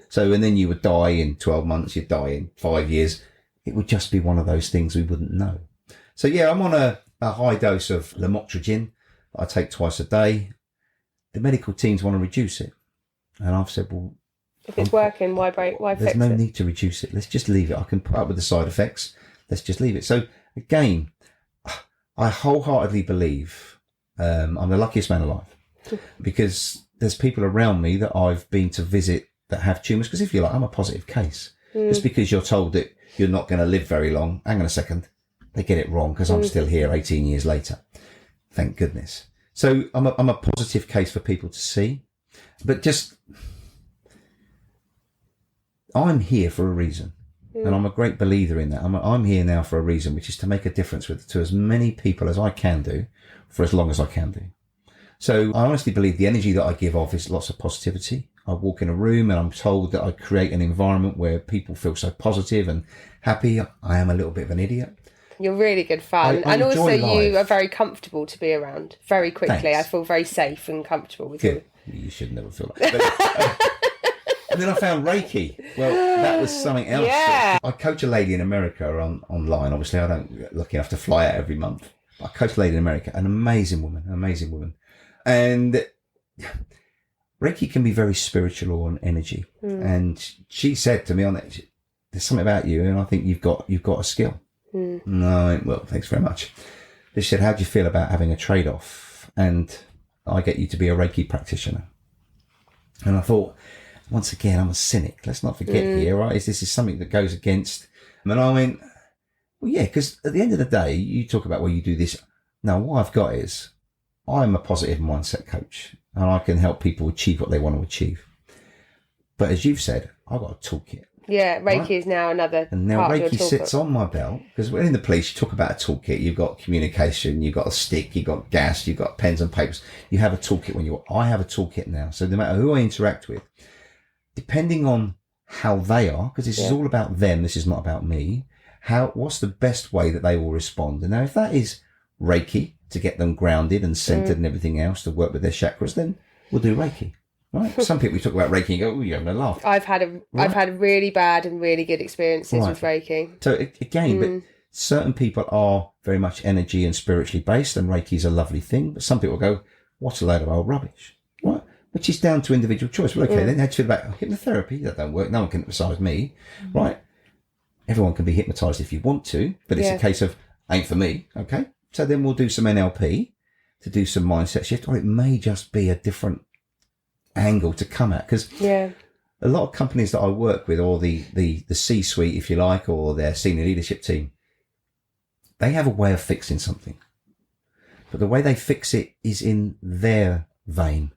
So, and then you would die in 12 months, you'd die in 5 years. It would just be one of those things we wouldn't know. So yeah, I'm on a high dose of lamotrigine that I take twice a day. The medical teams want to reduce it. And I've said, well, if it's working, why fix it? There's no need to reduce it. Let's just leave it. I can put up with the side effects. Let's just leave it. So again, I wholeheartedly believe I'm the luckiest man alive, because there's people around me that I've been to visit that have tumours. Because if you're like, I'm a positive case, just because you're told that you're not going to live very long, hang on a second, they get it wrong, because I'm still here 18 years later. Thank goodness. So I'm a positive case for people to see, but just, I'm here for a reason. And I'm a great believer in that. I'm here now for a reason, which is to make a difference to as many people as I can do for as long as I can do. So I honestly believe the energy that I give off is lots of positivity. I walk in a room and I'm told that I create an environment where people feel so positive and happy, I am a little bit of an idiot. You're really good fun. I and also enjoy you life. are very comfortable to be around very quickly. Thanks. I feel very safe and comfortable with you. You should never feel like that. And then I found Reiki. Well, that was something else. Yeah. I coach a lady in America online. Obviously, I don't get lucky enough to fly out every month. I coach a lady in America, an amazing woman. And Reiki can be very spiritual or an energy. And she said to me on it, there's something about you, and I think you've got a skill. No, I went, well, thanks very much. She said, how do you feel about having a trade-off? And I get you to be a Reiki practitioner. And I thought, once again, I'm a cynic. Let's not forget here, right? This is something that goes against. And I went, well, yeah, because at the end of the day, you talk about, well, you do this. Now, what I've got is I'm a positive mindset coach and I can help people achieve what they want to achieve. But as you've said, I've got a toolkit. Yeah, Reiki is now another And now part of Reiki your sits on my belt, because when in the police, you talk about a toolkit. You've got communication, you've got a stick, you've got gas, you've got pens and papers. You have a toolkit I have a toolkit now. So no matter who I interact with, depending on how they are, because this is all about them, this is not about me, what's the best way that they will respond? And now if that is Reiki to get them grounded and centered and everything else to work with their chakras, then we'll do Reiki. Right? Some people, we talk about Reiki and go, oh, you're having a laugh. I've had really bad and really good experiences with Reiki. So again, but certain people are very much energy and spiritually based, and Reiki is a lovely thing. But some people go, what a load of old rubbish. Right? Which is down to individual choice. Well, okay, then how do you feel about hypnotherapy? That don't work. No one can hypnotise me. Right? Everyone can be hypnotised if you want to, but it's a case of, ain't for me. Okay? So then we'll do some NLP to do some mindset shift, or it may just be a different angle to come at, because a lot of companies that I work with, or the C-suite, if you like, or their senior leadership team, they have a way of fixing something, but the way they fix it is in their vein.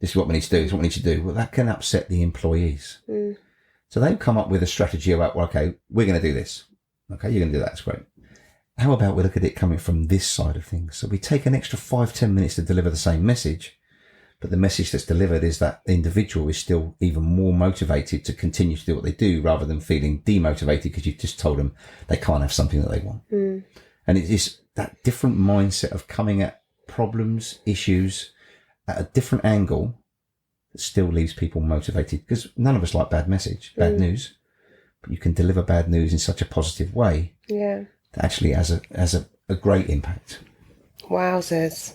This is what we need to do. This is what we need to do. Well, that can upset the employees. So they've come up with a strategy about, well, okay, we're going to do this. Okay, you're going to do that. That's great. How about we look at it coming from this side of things? So we take an extra 5-10 minutes to deliver the same message, but the message that's delivered is that the individual is still even more motivated to continue to do what they do, rather than feeling demotivated because you've just told them they can't have something that they want. And it is that different mindset of coming at problems, issues at a different angle that still leaves people motivated, because none of us like bad news, but you can deliver bad news in such a positive way that actually has a great impact. Wowzers.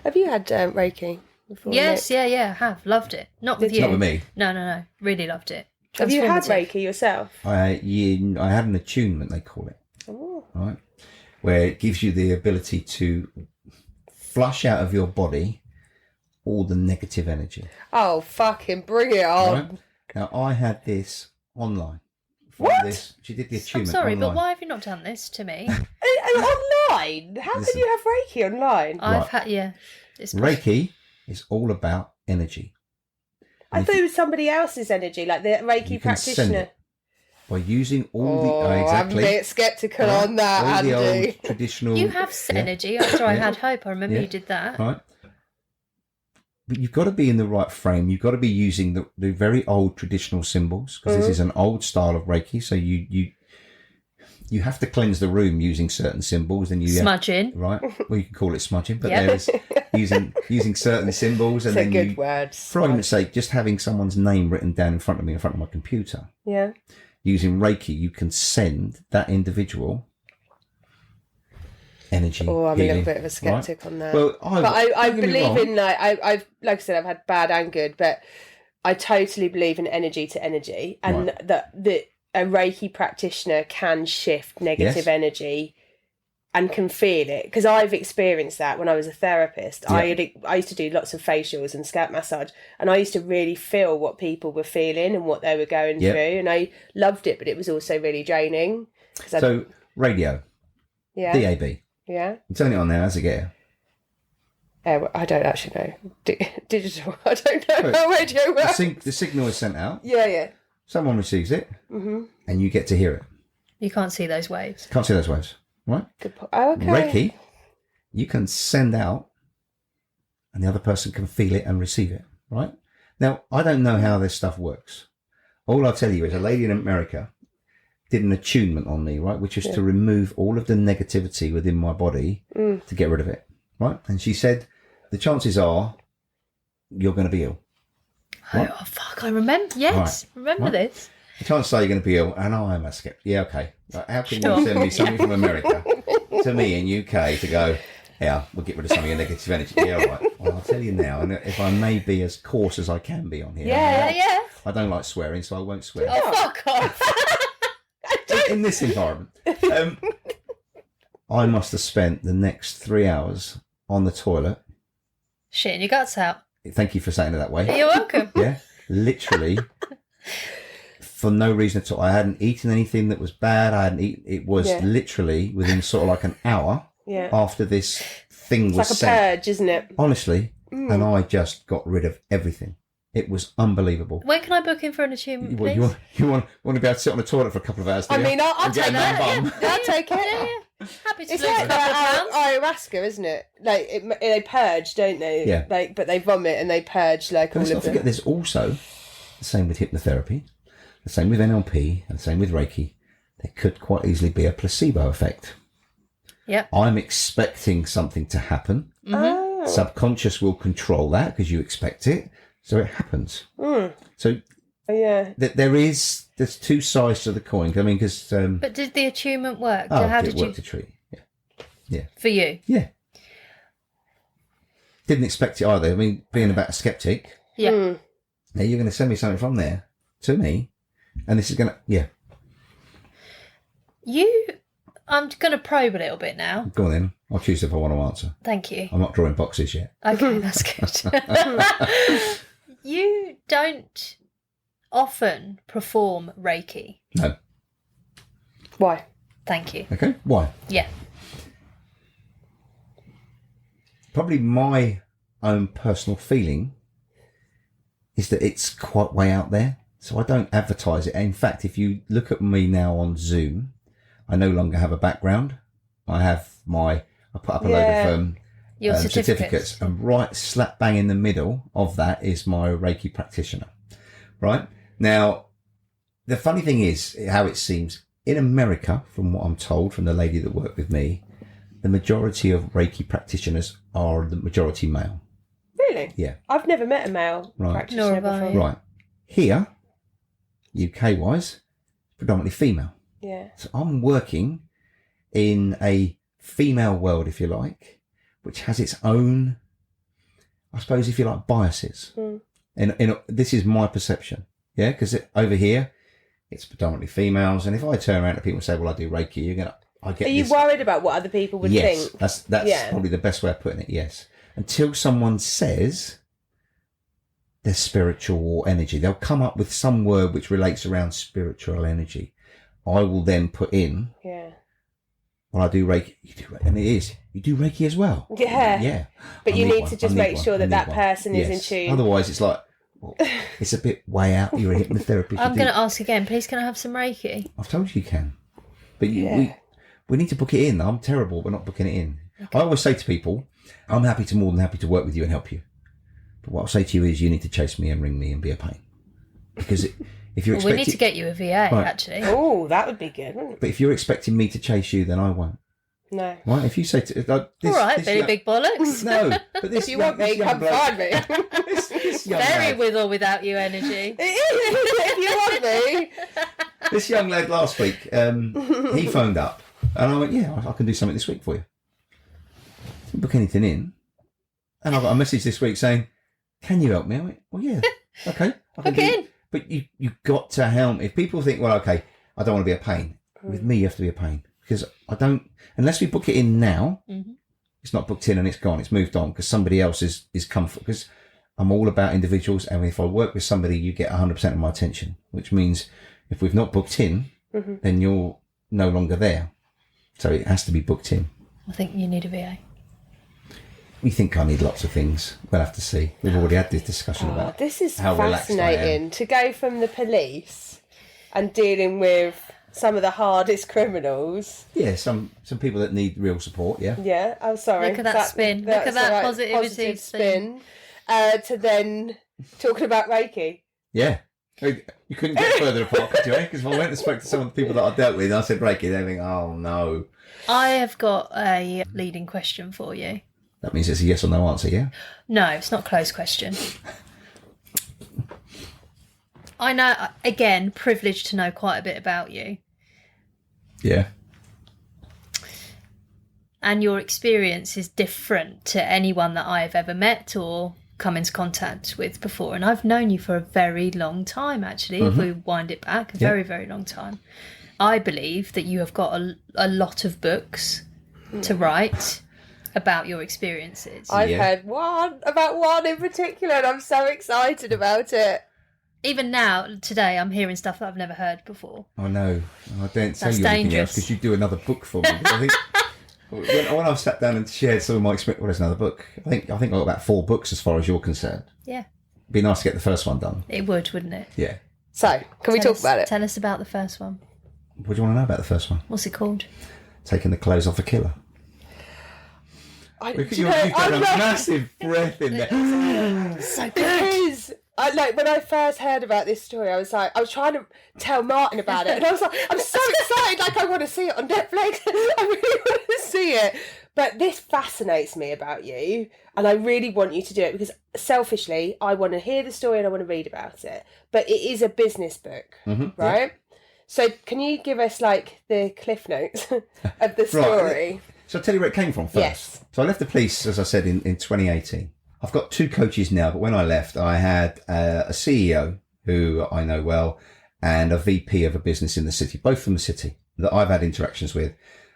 Have you had Reiki before? Yes, Nick? I have. Loved it. Not with you. Not with me. No. Really loved it. Have you had Transformative. Reiki yourself? I had an attunement, they call it. Oh. Right? Where it gives you the ability to flush out of your body all the negative energy. Oh, fucking bring it on. Right? Now, I had this online. What? She did the I'm attunement sorry, online. but why have you not done this to me? Online? How can you have Reiki online? I've had, It's Reiki is all about energy. I thought it was somebody else's energy, like the Reiki You can send practitioner. it by using all I'm exactly. a bit sceptical on that, all the Andy. old traditional. You have energy after I had hope. I remember you did that. Right. But you've got to be in the right frame. You've got to be using the very old traditional symbols, because this is an old style of Reiki. So you have to cleanse the room using certain symbols, and Smudging. Right. Well, you can call it smudging, but there is using certain symbols, and It's a then good word. for argument's sake, just having someone's name written down in front of me, in front of my computer. Yeah. Using Reiki, you can send that individual energy. Oh, I'm healing, a little bit of a skeptic on that. Well, I don't get me believe wrong. in like I said, I've had bad and good, but I totally believe in energy to energy, and that a Reiki practitioner can shift negative energy and can feel it, because I've experienced that when I was a therapist. I used to do lots of facials and scalp massage, and I used to really feel what people were feeling and what they were going through, and I loved it, but it was also really draining. So radio, DAB. Yeah. Turn it on now. How's it get? I don't actually know. Digital. I don't know how radio works. The signal is sent out. Yeah. Someone receives it, and you get to hear it. You can't see those waves. Can't see those waves, right? Okay. Reiki, you can send out, and the other person can feel it and receive it, right? Now, I don't know how this stuff works. All I'll tell you is a lady in America did an attunement on me, right, which is to remove all of the negativity within my body to get rid of it, right? And she said, the chances are you're going to be ill. Right? Oh, fuck, I remember. Yes, Right. remember this. The chances are you're going to be ill, and I am a skeptic. Yeah, okay. Like, how can you send me something from America to me in UK to go, yeah, we'll get rid of some of your negative energy. Yeah, all right. Well, I'll tell you now, and if I may be as coarse as I can be on here. Yeah. I don't like swearing, so I won't swear. Oh, fuck off. In this environment. I must have spent the next 3 hours on the toilet. Shitting your guts out. Thank you for saying it that way. You're welcome. Yeah, literally. For no reason at all. I hadn't eaten anything that was bad. I hadn't eaten. It was literally within sort of like an hour after this thing It's was like a sent. purge, isn't it? Honestly, and I just got rid of everything. It was unbelievable. When can I book in for an attunement, please? You want to be able to sit on the toilet for a couple of hours? Do I you? mean, I'll And get take a numb that. bum? I'll take it. Yeah. Happy to It's lose like a couple of pounds. ayahuasca, isn't it? Like they purge, don't they? Yeah. Like, but they vomit and they purge like But all let's of not them. forget, there's also the same with hypnotherapy, the same with NLP, and the same with Reiki. There could quite easily be a placebo effect. Yep. I'm expecting something to happen. Oh. Subconscious will control that because you expect it, so it happens. So Yeah. there's two sides to the coin. I mean, because But did the attunement work? How it did worked you? a treat. Yeah, For you? yeah. Didn't expect it either. I mean, being about a skeptic. Yeah. Now you're going to send me something from there to me, and this is going to I'm going to probe a little bit now. Go on then. I'll choose if I want to answer. Thank you. I'm not drawing boxes yet. Okay, that's good. You don't often perform Reiki. No. Why? Thank you. Okay. Why? Yeah. Probably my own personal feeling is that it's quite way out there. So I don't advertise it. In fact, if you look at me now on Zoom, I no longer have a background. I put up a load of Your certificates. and right slap bang in the middle of that is my Reiki practitioner. Right? Now, the funny thing is how it seems in America, from what I'm told from the lady that worked with me, the majority of Reiki practitioners are the majority male. Really? Yeah. I've never met a male Right. practitioner Nor have I. before. Right. Here, UK wise, predominantly female. Yeah. So I'm working in a female world, if you like, which has its own, I suppose, if you like, biases. And this is my perception. Yeah. Because over here, it's predominantly females. And if I turn around to people and say, well, I do Reiki, you're going to, I get Are you this. worried about what other people would Yes, think? that's Yeah. probably the best way of putting it. Yes, until someone says they're spiritual or energy, they'll come up with some word which relates around spiritual energy. I will then put in, Yeah. well, I do Reiki. You do Reiki, and it is you do Reiki as well. Yeah. Yeah, But I you need one, to I just need make one, sure I that need that one. person is in Yes. tune. Otherwise, it's like, well, it's a bit way out. You're a hypnotherapist. I'm going to ask again. Please, can I have some Reiki? I've told you can, but Yeah. we need to book it in. I'm terrible, but not booking it in. Okay. I always say to people, I'm more than happy to work with you and help you. But what I'll say to you is you need to chase me and ring me and be a pain. Because if you're Well, we expecting... need to get you a VA, actually. Oh, that would be good, wouldn't it? But if you're expecting me to chase you, then I won't. No. Right? If you say to... Like, All right, Billy Big Bollocks. No, but this If you want me, come find me. this young Very lad, with or without you energy. If you want me. this young lad last week, he phoned up and I went, yeah, I can do something this week for you. Didn't book anything in. And I got a message this week saying, can you help me? I went, well, yeah, okay. I can Book in. But you've got to help. If people think, well, okay, I don't want to be a pain. With me, you have to be a pain. Because I don't, unless we book it in now, it's not booked in and it's gone. It's moved on because somebody else is comfort. Because I'm all about individuals. And if I work with somebody, you get 100% of my attention, which means if we've not booked in, then you're no longer there. So it has to be booked in. I think you need a VA. We think I need lots of things. We'll have to see. We've already had this discussion about This is how relaxed I am. fascinating to go from the police and dealing with some of the hardest criminals. Yeah, some people that need real support, yeah. Yeah, I'm sorry. Look at that spin. Look at that's that the right positivity positive spin. To then talking about Reiki. Yeah. You couldn't get further apart, could you? Because if I went and spoke to some of the people that I dealt with, and I said Reiki, they think, oh no. I have got a leading question for you. That means it's a yes or no answer, yeah? No, it's not a closed question. I know, again, privileged to know quite a bit about you. Yeah. And your experience is different to anyone that I've ever met or come into contact with before. And I've known you for a very long time, actually, if we wind it back, a very, very long time. I believe that you have got a lot of books to write about your experiences. I've heard one in particular, and I'm so excited about it. Even now, today, I'm hearing stuff that I've never heard before. Oh no, I don't tell That's you anything else dangerous. because you do another book for me. I think when I've sat down and shared some of my experience, there's another book. I think I've got about 4 books as far as you're concerned. Yeah. Be nice to get the first one done. It would, wouldn't it? Yeah. So, can we talk about it? Tell us about the first one. What do you want to know about the first one? What's it called? Taking the clothes off a killer. You've got a massive breath in there. So good. Because when I first heard about this story, I was trying to tell Martin about it, and I was like, I'm so excited, I want to see it on Netflix. I really want to see it. But this fascinates me about you, and I really want you to do it because selfishly, I want to hear the story and I want to read about it. But it is a business book, right? Yeah. So can you give us the cliff notes of the story? Right. So I'll tell you where it came from first. Yes. So I left the police, as I said, in 2018. I've got 2 coaches now, but when I left, I had a CEO who I know well and a VP of a business in the city, both from the city, that I've had interactions with.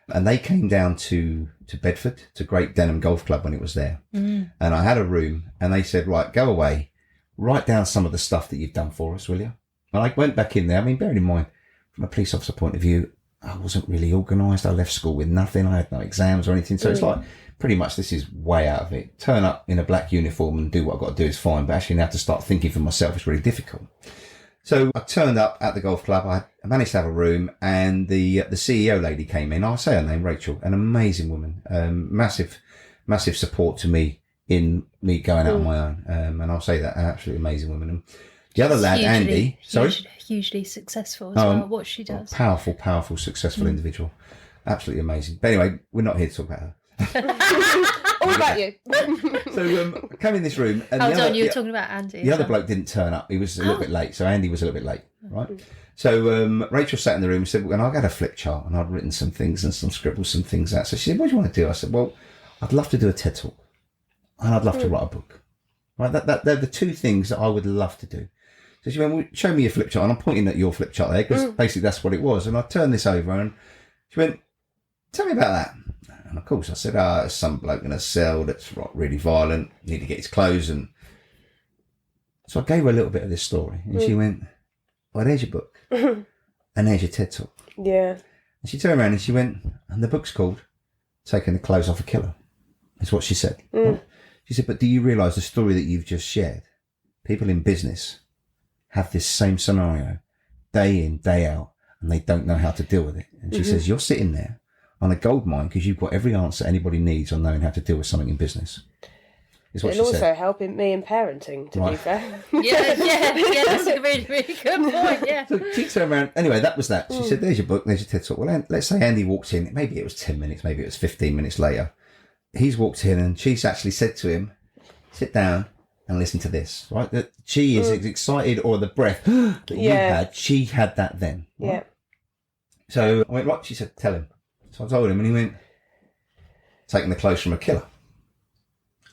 And they came down to Bedford, to Great Denham Golf Club when it was there. And I had a room and they said, right, go away, write down some of the stuff that you've done for us, will you? And I went back in there. I mean, bearing in mind, from a police officer point of view, I wasn't really organised. I left school with nothing. I had no exams or anything. So it's pretty much this is way out of it. Turn up in a black uniform and do what I've got to do is fine. But actually now to start thinking for myself is really difficult. So I turned up at the golf club. I managed to have a room and the CEO lady came in. I'll say her name, Rachel, an amazing woman. Massive support to me in me going out on my own. And I'll say that, an absolutely amazing woman. And the other lad, Andy, hugely successful as well, what she does. Powerful, successful individual. Absolutely amazing. But anyway, we're not here to talk about her. All about you. So I came in this room. And you were talking about Andy. The other bloke didn't turn up. He was a little bit late. So Andy was a little bit late, right? So Rachel sat in the room and said, and I had a flip chart and I'd written some things and some scribbled some things out. So she said, what do you want to do? I said, well, I'd love to do a TED Talk and I'd love to write a book. Right? They're the 2 things that I would love to do. So she went, well, show me your flip chart. And I'm pointing at your flip chart there because basically that's what it was. And I turned this over and she went, tell me about that. And of course I said, there's some bloke in a cell that's really violent, need to get his clothes. And so I gave her a little bit of this story. And she went, well, there's your book. And there's your TED Talk. Yeah. And she turned around and she went, and the book's called Taking the Clothes Off a Killer. Is what she said. Right? She said, but do you realise the story that you've just shared? People in business have this same scenario day in, day out, and they don't know how to deal with it. And she says, you're sitting there on a gold mine because you've got every answer anybody needs on knowing how to deal with something in business. Is what and she also said. helping me in parenting, to be fair. Yeah, that's a really, really good point, yeah. So she turned around. Anyway, that was that. She said, there's your book, there's your TED Talk. Well, let's say Andy walked in. Maybe it was 10 minutes, maybe it was 15 minutes later. He's walked in and she's actually said to him, sit down and listen to this, right? That she is as excited, or the breath that you had, she had that then. Right? Yeah. So I went, right, she said, tell him. So I told him and he went, taking the clothes from a killer.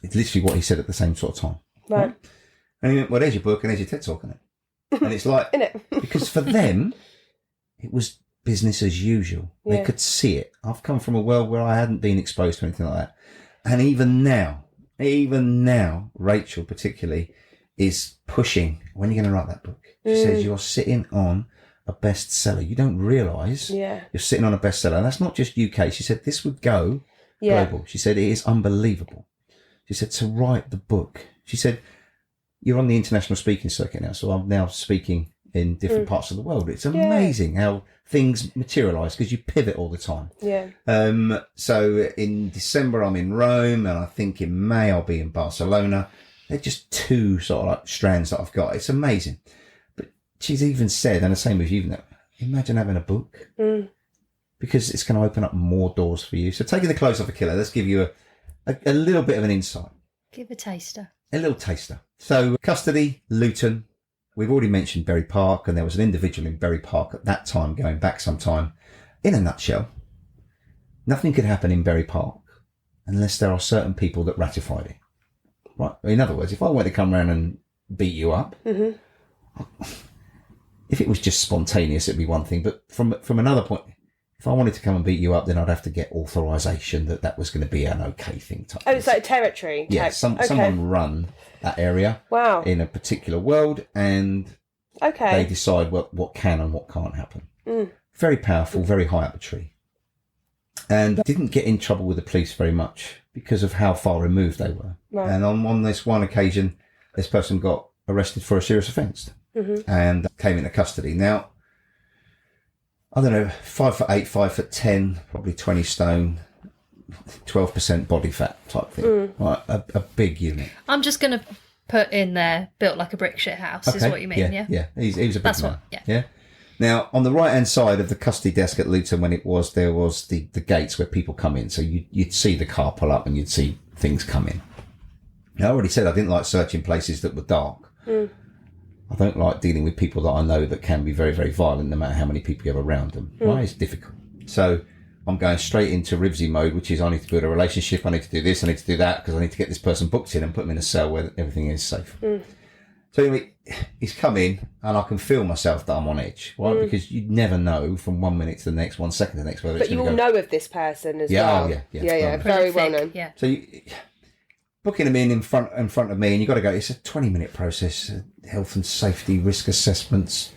It's literally what he said at the same sort of time. Right. And he went, well, there's your book and there's your TED Talk, isn't it? And it's like, because for them, it was business as usual. Yeah. They could see it. I've come from a world where I hadn't been exposed to anything like that. And even now, Rachel particularly is pushing, when are you going to write that book? She says, you're sitting on a bestseller. You don't realise you're sitting on a bestseller. And that's not just UK. She said, this would go global. She said, it is unbelievable. She said, to write the book. She said, you're on the international speaking circuit now. So I'm now speaking in different parts of the world. It's amazing how things materialise because you pivot all the time. Yeah. So in December I'm in Rome, and I think in May I'll be in Barcelona. They're just two sort of like strands that I've got. It's amazing. But she's even said, and the same with you, imagine having a book. Because it's going to open up more doors for you. So taking the clothes off a killer, let's give you a little bit of an insight. Give a taster. A little taster. So custody, Luton. We've already mentioned Bury Park, and there was an individual in Bury Park at that time, going back some time. In a nutshell, nothing could happen in Bury Park unless there are certain people that ratified it. Right? In other words, if I went to come around and beat you up, if it was just spontaneous, it'd be one thing. But from another point, if I wanted to come and beat you up, then I'd have to get authorization that was going to be an okay thing. It's like territory. Yeah, someone run that area. Wow. In a particular world, and they decide what can and what can't happen. Very powerful, very high up the tree. And didn't get in trouble with the police very much because of how far removed they were. Right. And on this one occasion, this person got arrested for a serious offence and came into custody. Now, I don't know, 5'8", 5'10", probably 20 stone, 12% body fat type thing. Right, a big unit. I'm just going to put in there, built like a brick shit house, is what you mean, yeah? Yeah, he was a big That's man. What, yeah. Now, on the right-hand side of the custody desk at Luton, there was the gates where people come in. So you'd see the car pull up and you'd see things come in. Now, I already said I didn't like searching places that were dark. I don't like dealing with people that I know that can be very, very violent, no matter how many people you have around them. Right? It's difficult. So I'm going straight into Rivsy mode, which is I need to build a relationship. I need to do this. I need to do that because I need to get this person booked in and put them in a cell where everything is safe. So anyway, he's come in and I can feel myself that I'm on edge, right? Because you never know from 1 minute to the next, 1 second to the next. Whether but you all know of this person as well. Yeah, very well known. Yeah. So booking them in front of me, and you've got to go. It's a 20-minute process. Health and safety, risk assessments,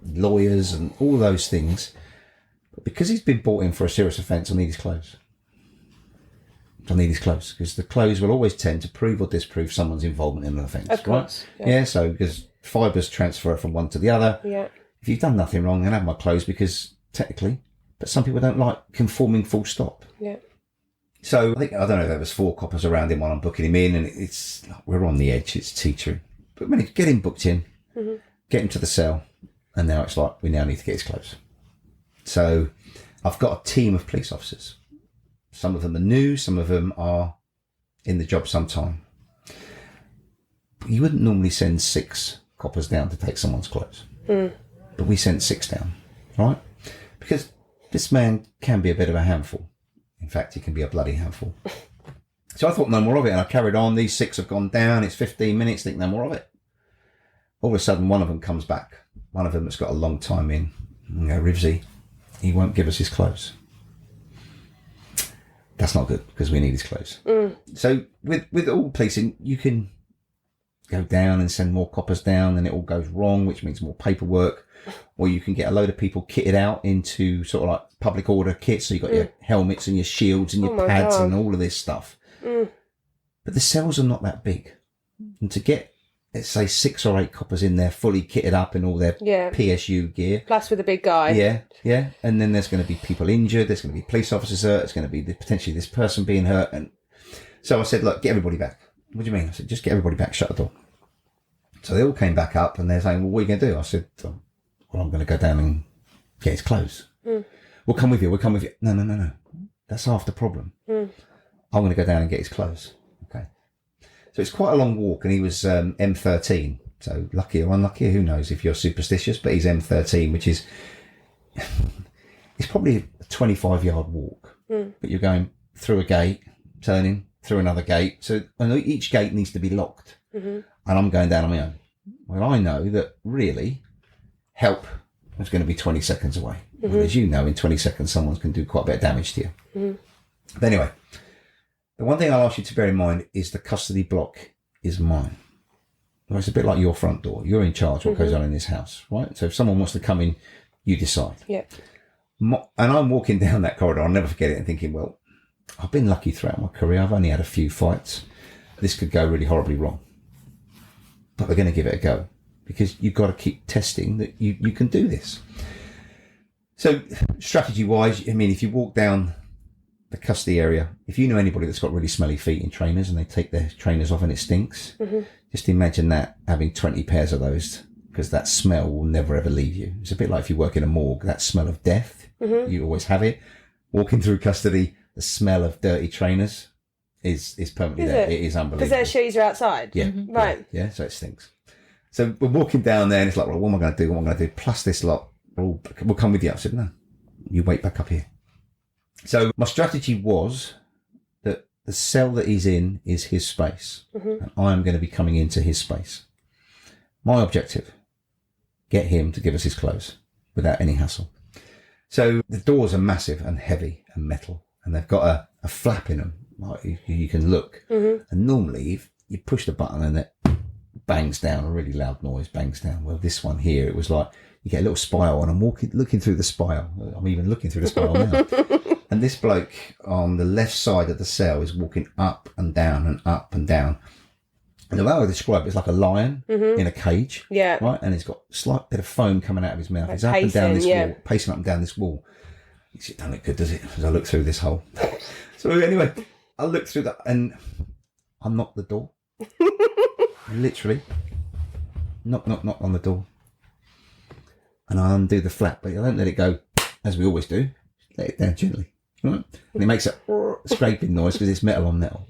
lawyers, and all those things. But because he's been brought in for a serious offence, I need his clothes. Because the clothes will always tend to prove or disprove someone's involvement in an offence. Of course. Right? Yeah. So because fibres transfer from one to the other. Yeah. If you've done nothing wrong, then have my clothes because technically, but some people don't like conforming full stop. Yeah. So I don't know, there was 4 coppers around him while I'm booking him in, and we're on the edge, it's teetering. But when you get him booked in, get him to the cell, and now it's like, we now need to get his clothes. So I've got a team of police officers. Some of them are new, some of them are in the job some time. But you wouldn't normally send 6 coppers down to take someone's clothes. But we sent 6 down, right? Because this man can be a bit of a handful. In fact, he can be a bloody handful. So I thought no more of it, and I carried on. These 6 have gone down. It's 15 minutes. Think no more of it. All of a sudden, one of them comes back. One of them that's got a long time in. Rivsy, he won't give us his clothes. That's not good because we need his clothes. So with all policing, you can go down and send more coppers down, and it all goes wrong, which means more paperwork. Or you can get a load of people kitted out into sort of like public order kits. So you've got your helmets and your shields and your pads and all of this stuff. But the cells are not that big. And to get, let's say, 6 or 8 coppers in there fully kitted up in all their PSU gear. Plus with a big guy. Yeah. And then there's going to be people injured. There's going to be police officers hurt. It's going to be potentially this person being hurt. And so I said, look, get everybody back. What do you mean? I said, just get everybody back. Shut the door. So they all came back up and they're saying, well, what are you going to do? I said, well, I'm going to go down and get his clothes. We'll come with you. No. That's half the problem. I'm going to go down and get his clothes. Okay. So it's quite a long walk, and he was M13. So lucky or unlucky, who knows if you're superstitious, but he's M13, which is, it's probably a 25-yard walk. But you're going through a gate, turning, through another gate. So each gate needs to be locked. And I'm going down on my own. Well, I know that really help is going to be 20 seconds away. Well, as you know, in 20 seconds, someone can do quite a bit of damage to you. But anyway, the one thing I'll ask you to bear in mind is the custody block is mine. Well, it's a bit like your front door. You're in charge of what goes on in this house, right? So if someone wants to come in, you decide. Yeah. And I'm walking down that corridor, I'll never forget it, and thinking, well, I've been lucky throughout my career. I've only had a few fights. This could go really horribly wrong. But we're going to give it a go, because you've got to keep testing that you can do this. So strategy-wise, I mean, if you walk down the custody area, if you know anybody that's got really smelly feet in trainers and they take their trainers off and it stinks, just imagine that, having 20 pairs of those, because that smell will never ever leave you. It's a bit like if you work in a morgue, that smell of death, you always have it. Walking through custody, the smell of dirty trainers is permanently there. It is unbelievable. Because their shoes are outside? Yeah. Right. Yeah, so it stinks. So we're walking down there and it's like, well, what am I going to do? What am I going to do? Plus this lot, we'll come with you. I said, no, you wait back up here. So my strategy was that the cell that he's in is his space, and I'm going to be coming into his space. My objective, get him to give us his clothes without any hassle. So the doors are massive and heavy and metal, and they've got a flap in them, like you can look. And normally if you push the button and it bangs down, a really loud noise bangs down. Well, this one here, it was like you get a little spiral, and I'm looking through the spiral. I'm even looking through the spiral now. And this bloke on the left side of the cell is walking up and down and up and down. And the way I describe it, it's like a lion in a cage. Yeah. Right? And he's got a slight bit of foam coming out of his mouth. Like he's up and down this wall, pacing up and down this wall. He said, don't look good, does it? As I look through this hole. So anyway, I looked through that and I knocked the door. Literally. Knock on the door. And I undo the flap, but I don't let it go, as we always do. Let it down gently. Right? And it makes a scraping noise because it's metal on metal.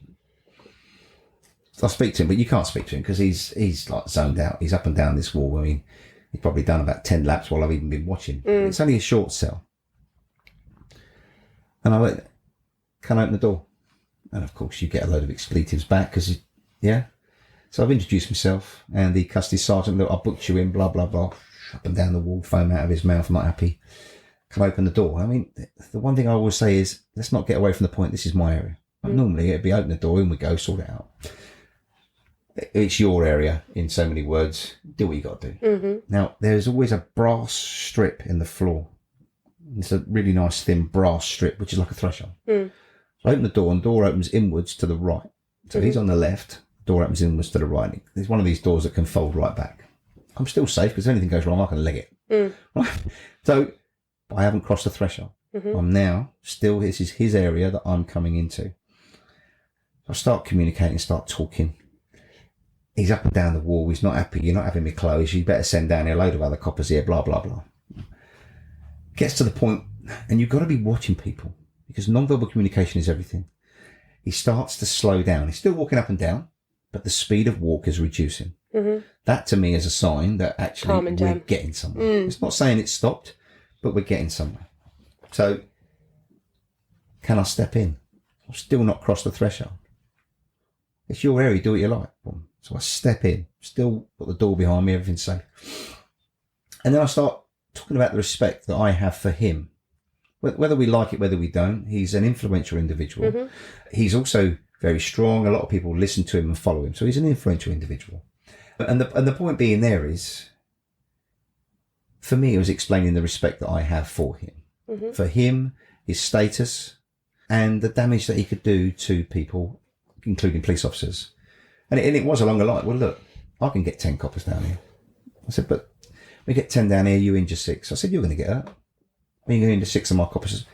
So I speak to him, but you can't speak to him because he's like zoned out. He's up and down this wall. I mean, he's probably done about 10 laps while I've even been watching. It's only a short cell. And I went, can I open the door? And of course you get a load of expletives back because, So I've introduced myself and the custody sergeant, look, I booked you in, blah, blah, blah. Up and down the wall, foam out of his mouth, I'm not happy. Can I open the door? I mean, the one thing I always say is, let's not get away from the point, this is my area. Like normally it'd be open the door and we go, sort it out. It's your area, in so many words. Do what you got to do. Now, there's always a brass strip in the floor. It's a really nice thin brass strip, which is like a threshold. So I open the door and the door opens inwards to the right. So he's on the left, the door opens inwards to the right. There's one of these doors that can fold right back. I'm still safe because if anything goes wrong, I can leg it. Right? So I haven't crossed the threshold. I'm now still, this is his area that I'm coming into. I start communicating, start talking. He's up and down the wall. He's not happy. You're not having me clothes. You better send down here a load of other coppers here, blah, blah, blah. Gets to the point, and you've got to be watching people because non-verbal communication is everything. He starts to slow down. He's still walking up and down, but the speed of walk is reducing. That to me is a sign that actually we're getting somewhere. It's not saying it's stopped, but we're getting somewhere. So, can I step in? I've still not crossed the threshold. It's your area, do what you like. So I step in, still got the door behind me, everything's safe. And then I start talking about the respect that I have for him. Whether we like it, whether we don't, he's an influential individual. He's also very strong. A lot of people listen to him and follow him. So he's an influential individual. And the point being there is, for me, it was explaining the respect that I have for him. For him, his status, and the damage that he could do to people, including police officers. And it was along the line, well, look, I can get 10 coppers down here. I said, but we get 10 down here, you injure 6. I said, you're going to get hurt. You're going to injure 6 of my coppers.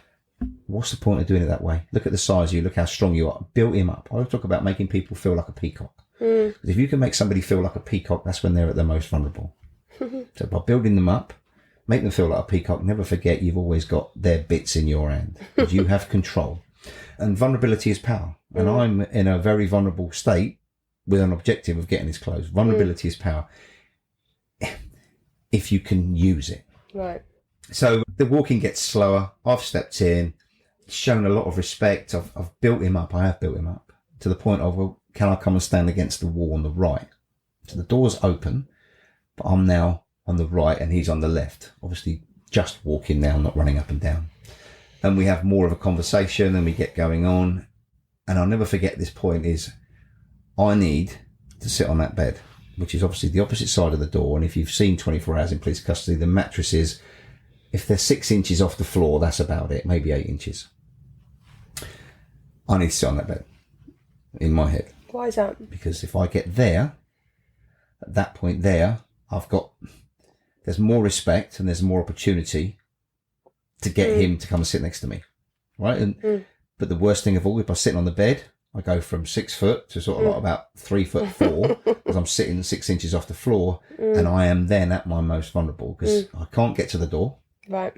What's the point of doing it that way? Look at the size of you, look how strong you are. Build him up. I talk about making people feel like a peacock. Because if you can make somebody feel like a peacock, that's when they're at their most vulnerable. So by building them up, make them feel like a peacock, never forget you've always got their bits in your hand. Because you have control. And vulnerability is power. And I'm in a very vulnerable state with an objective of getting his clothes. Vulnerability is power. If you can use it. Right. So the walking gets slower. I've stepped in, shown a lot of respect. I've built him up. I have built him up to the point of, well, can I come and stand against the wall on the right? So the door's open, but I'm now on the right and he's on the left. Obviously just walking now, not running up and down. And we have more of a conversation and we get going on. And I'll never forget this point is I need to sit on that bed, which is obviously the opposite side of the door. And if you've seen 24 Hours in Police Custody, the mattress is, if they're 6 inches off the floor, that's about it, maybe 8 inches. I need to sit on that bed in my head. Why is that? Because if I get there, at that point there, there's more respect and there's more opportunity to get him to come and sit next to me. Right? But the worst thing of all, if I'm sitting on the bed, I go from 6 foot to sort of like about 3'4" because I'm sitting 6 inches off the floor, and I am then at my most vulnerable because I can't get to the door. Right.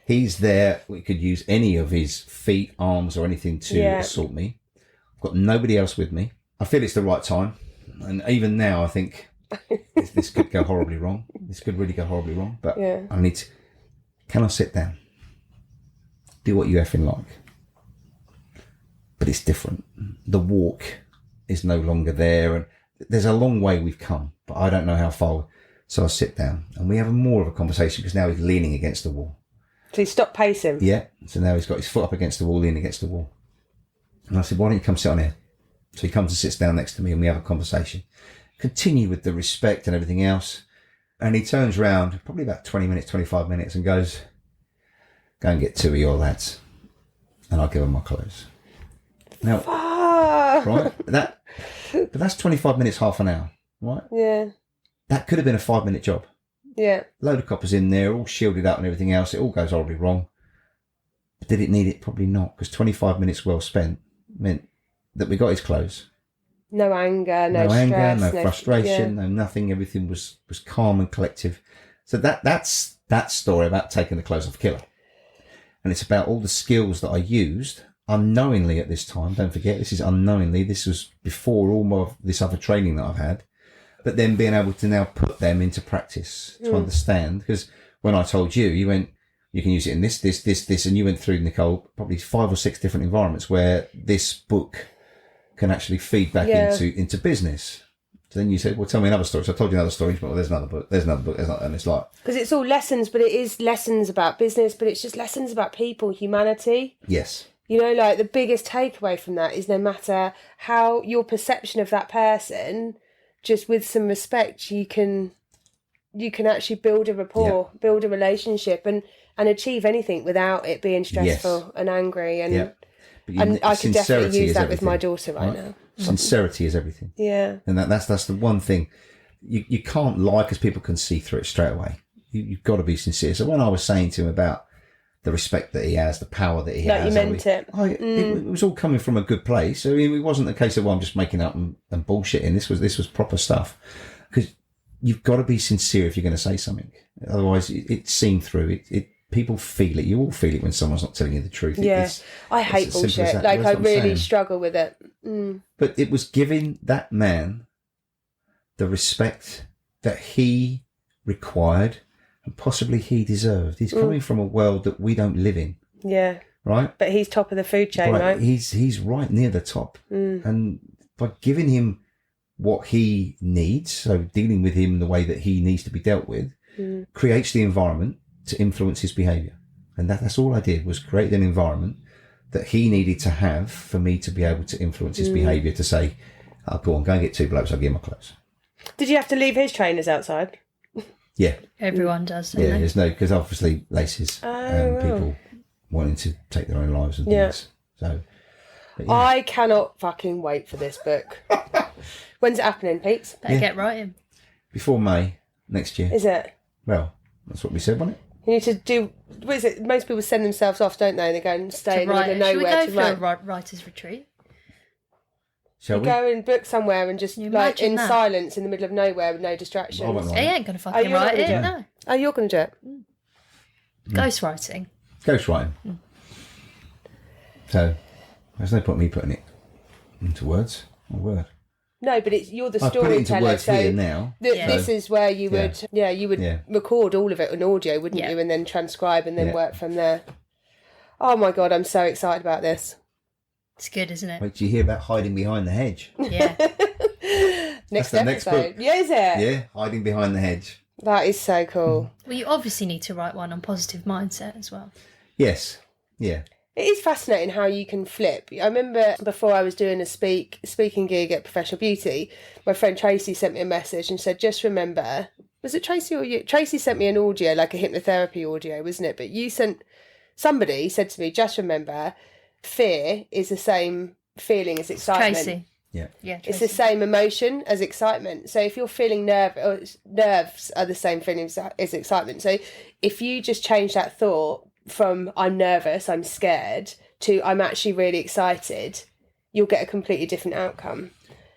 He's there. We could use any of his feet, arms, or anything to assault me. I've got nobody else with me. I feel it's the right time. And even now, I think this could go horribly wrong. This could really go horribly wrong. But I need to... Can I sit down? Do what you effing like. But it's different. The walk is no longer there. And there's a long way we've come, but I don't know how far. So I sit down and we have more of a conversation because now he's leaning against the wall. So he stopped pacing? Yeah. So now he's got his foot up against the wall, leaning against the wall. And I said, why don't you come sit on here? So he comes and sits down next to me and we have a conversation. Continue with the respect and everything else. And he turns round, probably about 20 minutes, 25 minutes, and goes, go and get 2 of your lads. And I'll give them my clothes. Now, right? But that's 25 minutes, half an hour, right? Yeah. That could have been a 5-minute job. Yeah. Load of coppers in there, all shielded up and everything else. It all goes horribly wrong. But did it need it? Probably not, because 25 minutes well spent meant that we got his clothes. No anger, no stress, no frustration, no nothing. Everything was calm and collective. So that's that story about taking the clothes off killer. And it's about all the skills that I used unknowingly at this time. Don't forget, this is unknowingly. This was before all this other training that I've had. But then being able to now put them into practice to understand. Because when I told you, you went, you can use it in this, and you went through, Nicole, probably 5 or 6 different environments where this book can actually feed back into business. So then you said, well, tell me another story. So I told you another story, but there's another book, and it's like... Because it's all lessons, but it is lessons about business, but it's just lessons about people, humanity. Yes. You know, like the biggest takeaway from that is no matter how your perception of that person, just with some respect, you can actually build a rapport, build a relationship and achieve anything without it being stressful and angry. And I could definitely use that with my daughter right now. Sincerity is everything. Yeah. And that's the one thing. You can't lie because people can see through it straight away. You've got to be sincere. So when I was saying to him about the respect that he has, the power that he has. You meant it. It was all coming from a good place. I mean, it wasn't a case of, well, I'm just making up and bullshitting. This was proper stuff. Because you've got to be sincere if you're going to say something. Otherwise, it's seen through. People feel it. You all feel it when someone's not telling you the truth. Yeah, I hate bullshit. Like, I really struggle with it. But it was giving that man the respect that he required and possibly he deserved. He's coming from a world that we don't live in. Yeah. Right? But he's top of the food chain, right? He's right near the top. And by giving him what he needs, so dealing with him the way that he needs to be dealt with, creates the environment to influence his behaviour. And that's all I did, was create an environment that he needed to have for me to be able to influence his behaviour, to say, oh, go and get 2 blokes, I'll give him my clothes. Did you have to leave his trainers outside? Yeah. Everyone does, don't they? Yeah, there's no, because obviously laces and people wanting to take their own lives and things. So, I cannot fucking wait for this book. When's it happening, Pete's? Better get writing. Before May next year. Is it? Well, that's what we said, wasn't it? You need to do, what is it? Most people send themselves off, don't they? They go and stay in the middle of nowhere. Should we go for a writer's retreat? Shall we? Go and book somewhere and just like in silence in the middle of nowhere with no distractions. He ain't going to fucking write it, no. Oh, you're going to do it? Ghostwriting. Ghostwriting. So, there's no point in me putting it into words or word. No, but you're the I storyteller. put it into words here now. This is where you would record all of it on audio, wouldn't you? And then transcribe and then work from there. Oh my God, I'm so excited about this. It's good, isn't it? Wait till you hear about hiding behind the hedge. Yeah. Next book. Yeah, is it? Yeah, hiding behind the hedge. That is so cool. Well, you obviously need to write one on positive mindset as well. Yes. Yeah. It is fascinating how you can flip. I remember before I was doing a speaking gig at Professional Beauty, my friend Tracy sent me a message and said, just remember, was it Tracy or you? Tracy sent me an audio, like a hypnotherapy audio, wasn't it? But somebody said to me, just remember, fear is the same feeling as excitement. Tracy. Yeah. It's the same emotion as excitement. So if you're feeling nerves are the same feelings as excitement. So if you just change that thought from I'm nervous, I'm scared, to I'm actually really excited, you'll get a completely different outcome.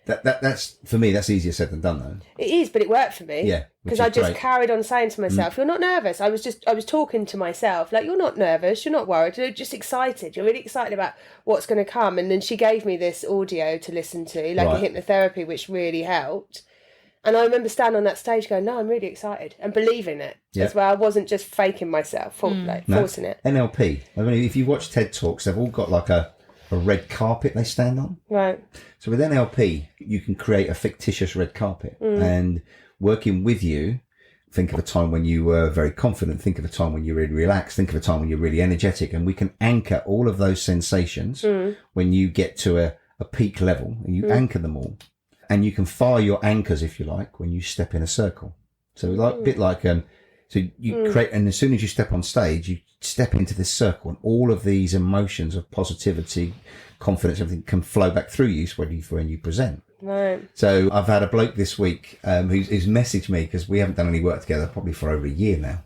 That's for me. That's easier said than done, though. It is, but it worked for me. Yeah, because I just carried on saying to myself, "You're not nervous." I was talking to myself like, "You're not nervous. You're not worried. You're just excited. You're really excited about what's going to come." And then she gave me this audio to listen to, like a hypnotherapy, which really helped. And I remember standing on that stage going, "No, I'm really excited," and believing it as well. I wasn't just faking myself, forcing it. NLP. I mean, if you watch TED Talks, they've all got like a red carpet they stand on. Right. So with NLP, you can create a fictitious red carpet. And working with you, think of a time when you were very confident, think of a time when you're really relaxed, think of a time when you're really energetic, and we can anchor all of those sensations when you get to a peak level, and you anchor them all. And you can fire your anchors, if you like, when you step in a circle. So a bit like, so you create, and as soon as you step on stage, you step into this circle, and all of these emotions of positivity, confidence, everything can flow back through you when you present. Right. So I've had a bloke this week who's messaged me, because we haven't done any work together probably for over a year now,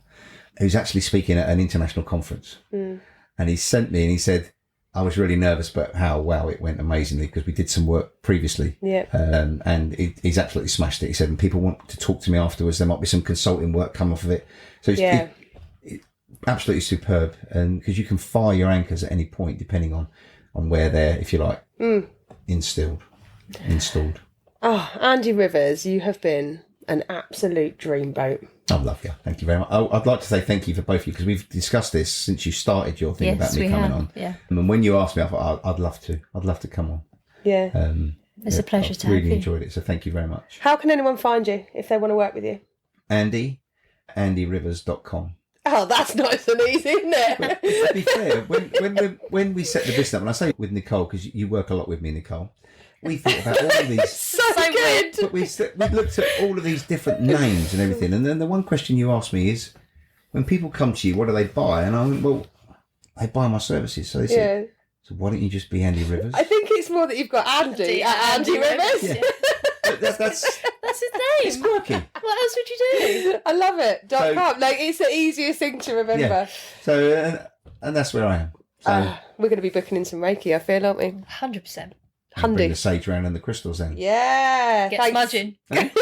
who's actually speaking at an international conference. And he sent me and he said, I was really nervous, but wow, it went amazingly, because we did some work previously. Yeah. And he's absolutely smashed it. He said, and people want to talk to me afterwards. There might be some consulting work come off of it. So it's absolutely superb. And because you can fire your anchors at any point, depending on where they're, if you like, installed. Oh, Andy Rivers, you have been an absolute dreamboat. I love you. Thank you very much. I'd like to say thank you for both of you, because we've discussed this since you started your thing about me coming on. Yeah. And when you asked me, I thought, I'd love to. I'd love to come on. Yeah. It's a pleasure to have you. Really enjoyed it. So thank you very much. How can anyone find you if they want to work with you? AndyRivers.com. Oh, that's nice and easy, isn't it? But to be fair, when we set the business up, and I say with Nicole, because you work a lot with me, Nicole, we thought about all of these. so good. But we looked at all of these different names and everything. And then the one question you asked me is, when people come to you, what do they buy? And I went, well, they buy my services. So they said, so why don't you just be Andy Rivers? I think it's more that you've got Andy Rivers. Yeah. That's his name. It's quirky. What else would you do? I love it. .com. Like, it's the easiest thing to remember. Yeah. So, and that's where I am. So we're going to be booking in some Reiki, I feel, aren't we? 100%. bring the sage around and the crystals then. Yeah. Get smudging. Thanks,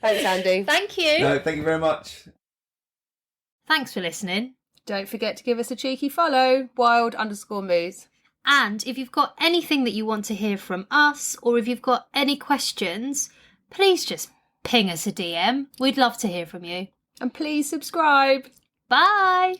Andy. Thank you. No, thank you very much. Thanks for listening. Don't forget to give us a cheeky follow, wild_moos. And if you've got anything that you want to hear from us, or if you've got any questions, please just ping us a DM. We'd love to hear from you. And please subscribe. Bye.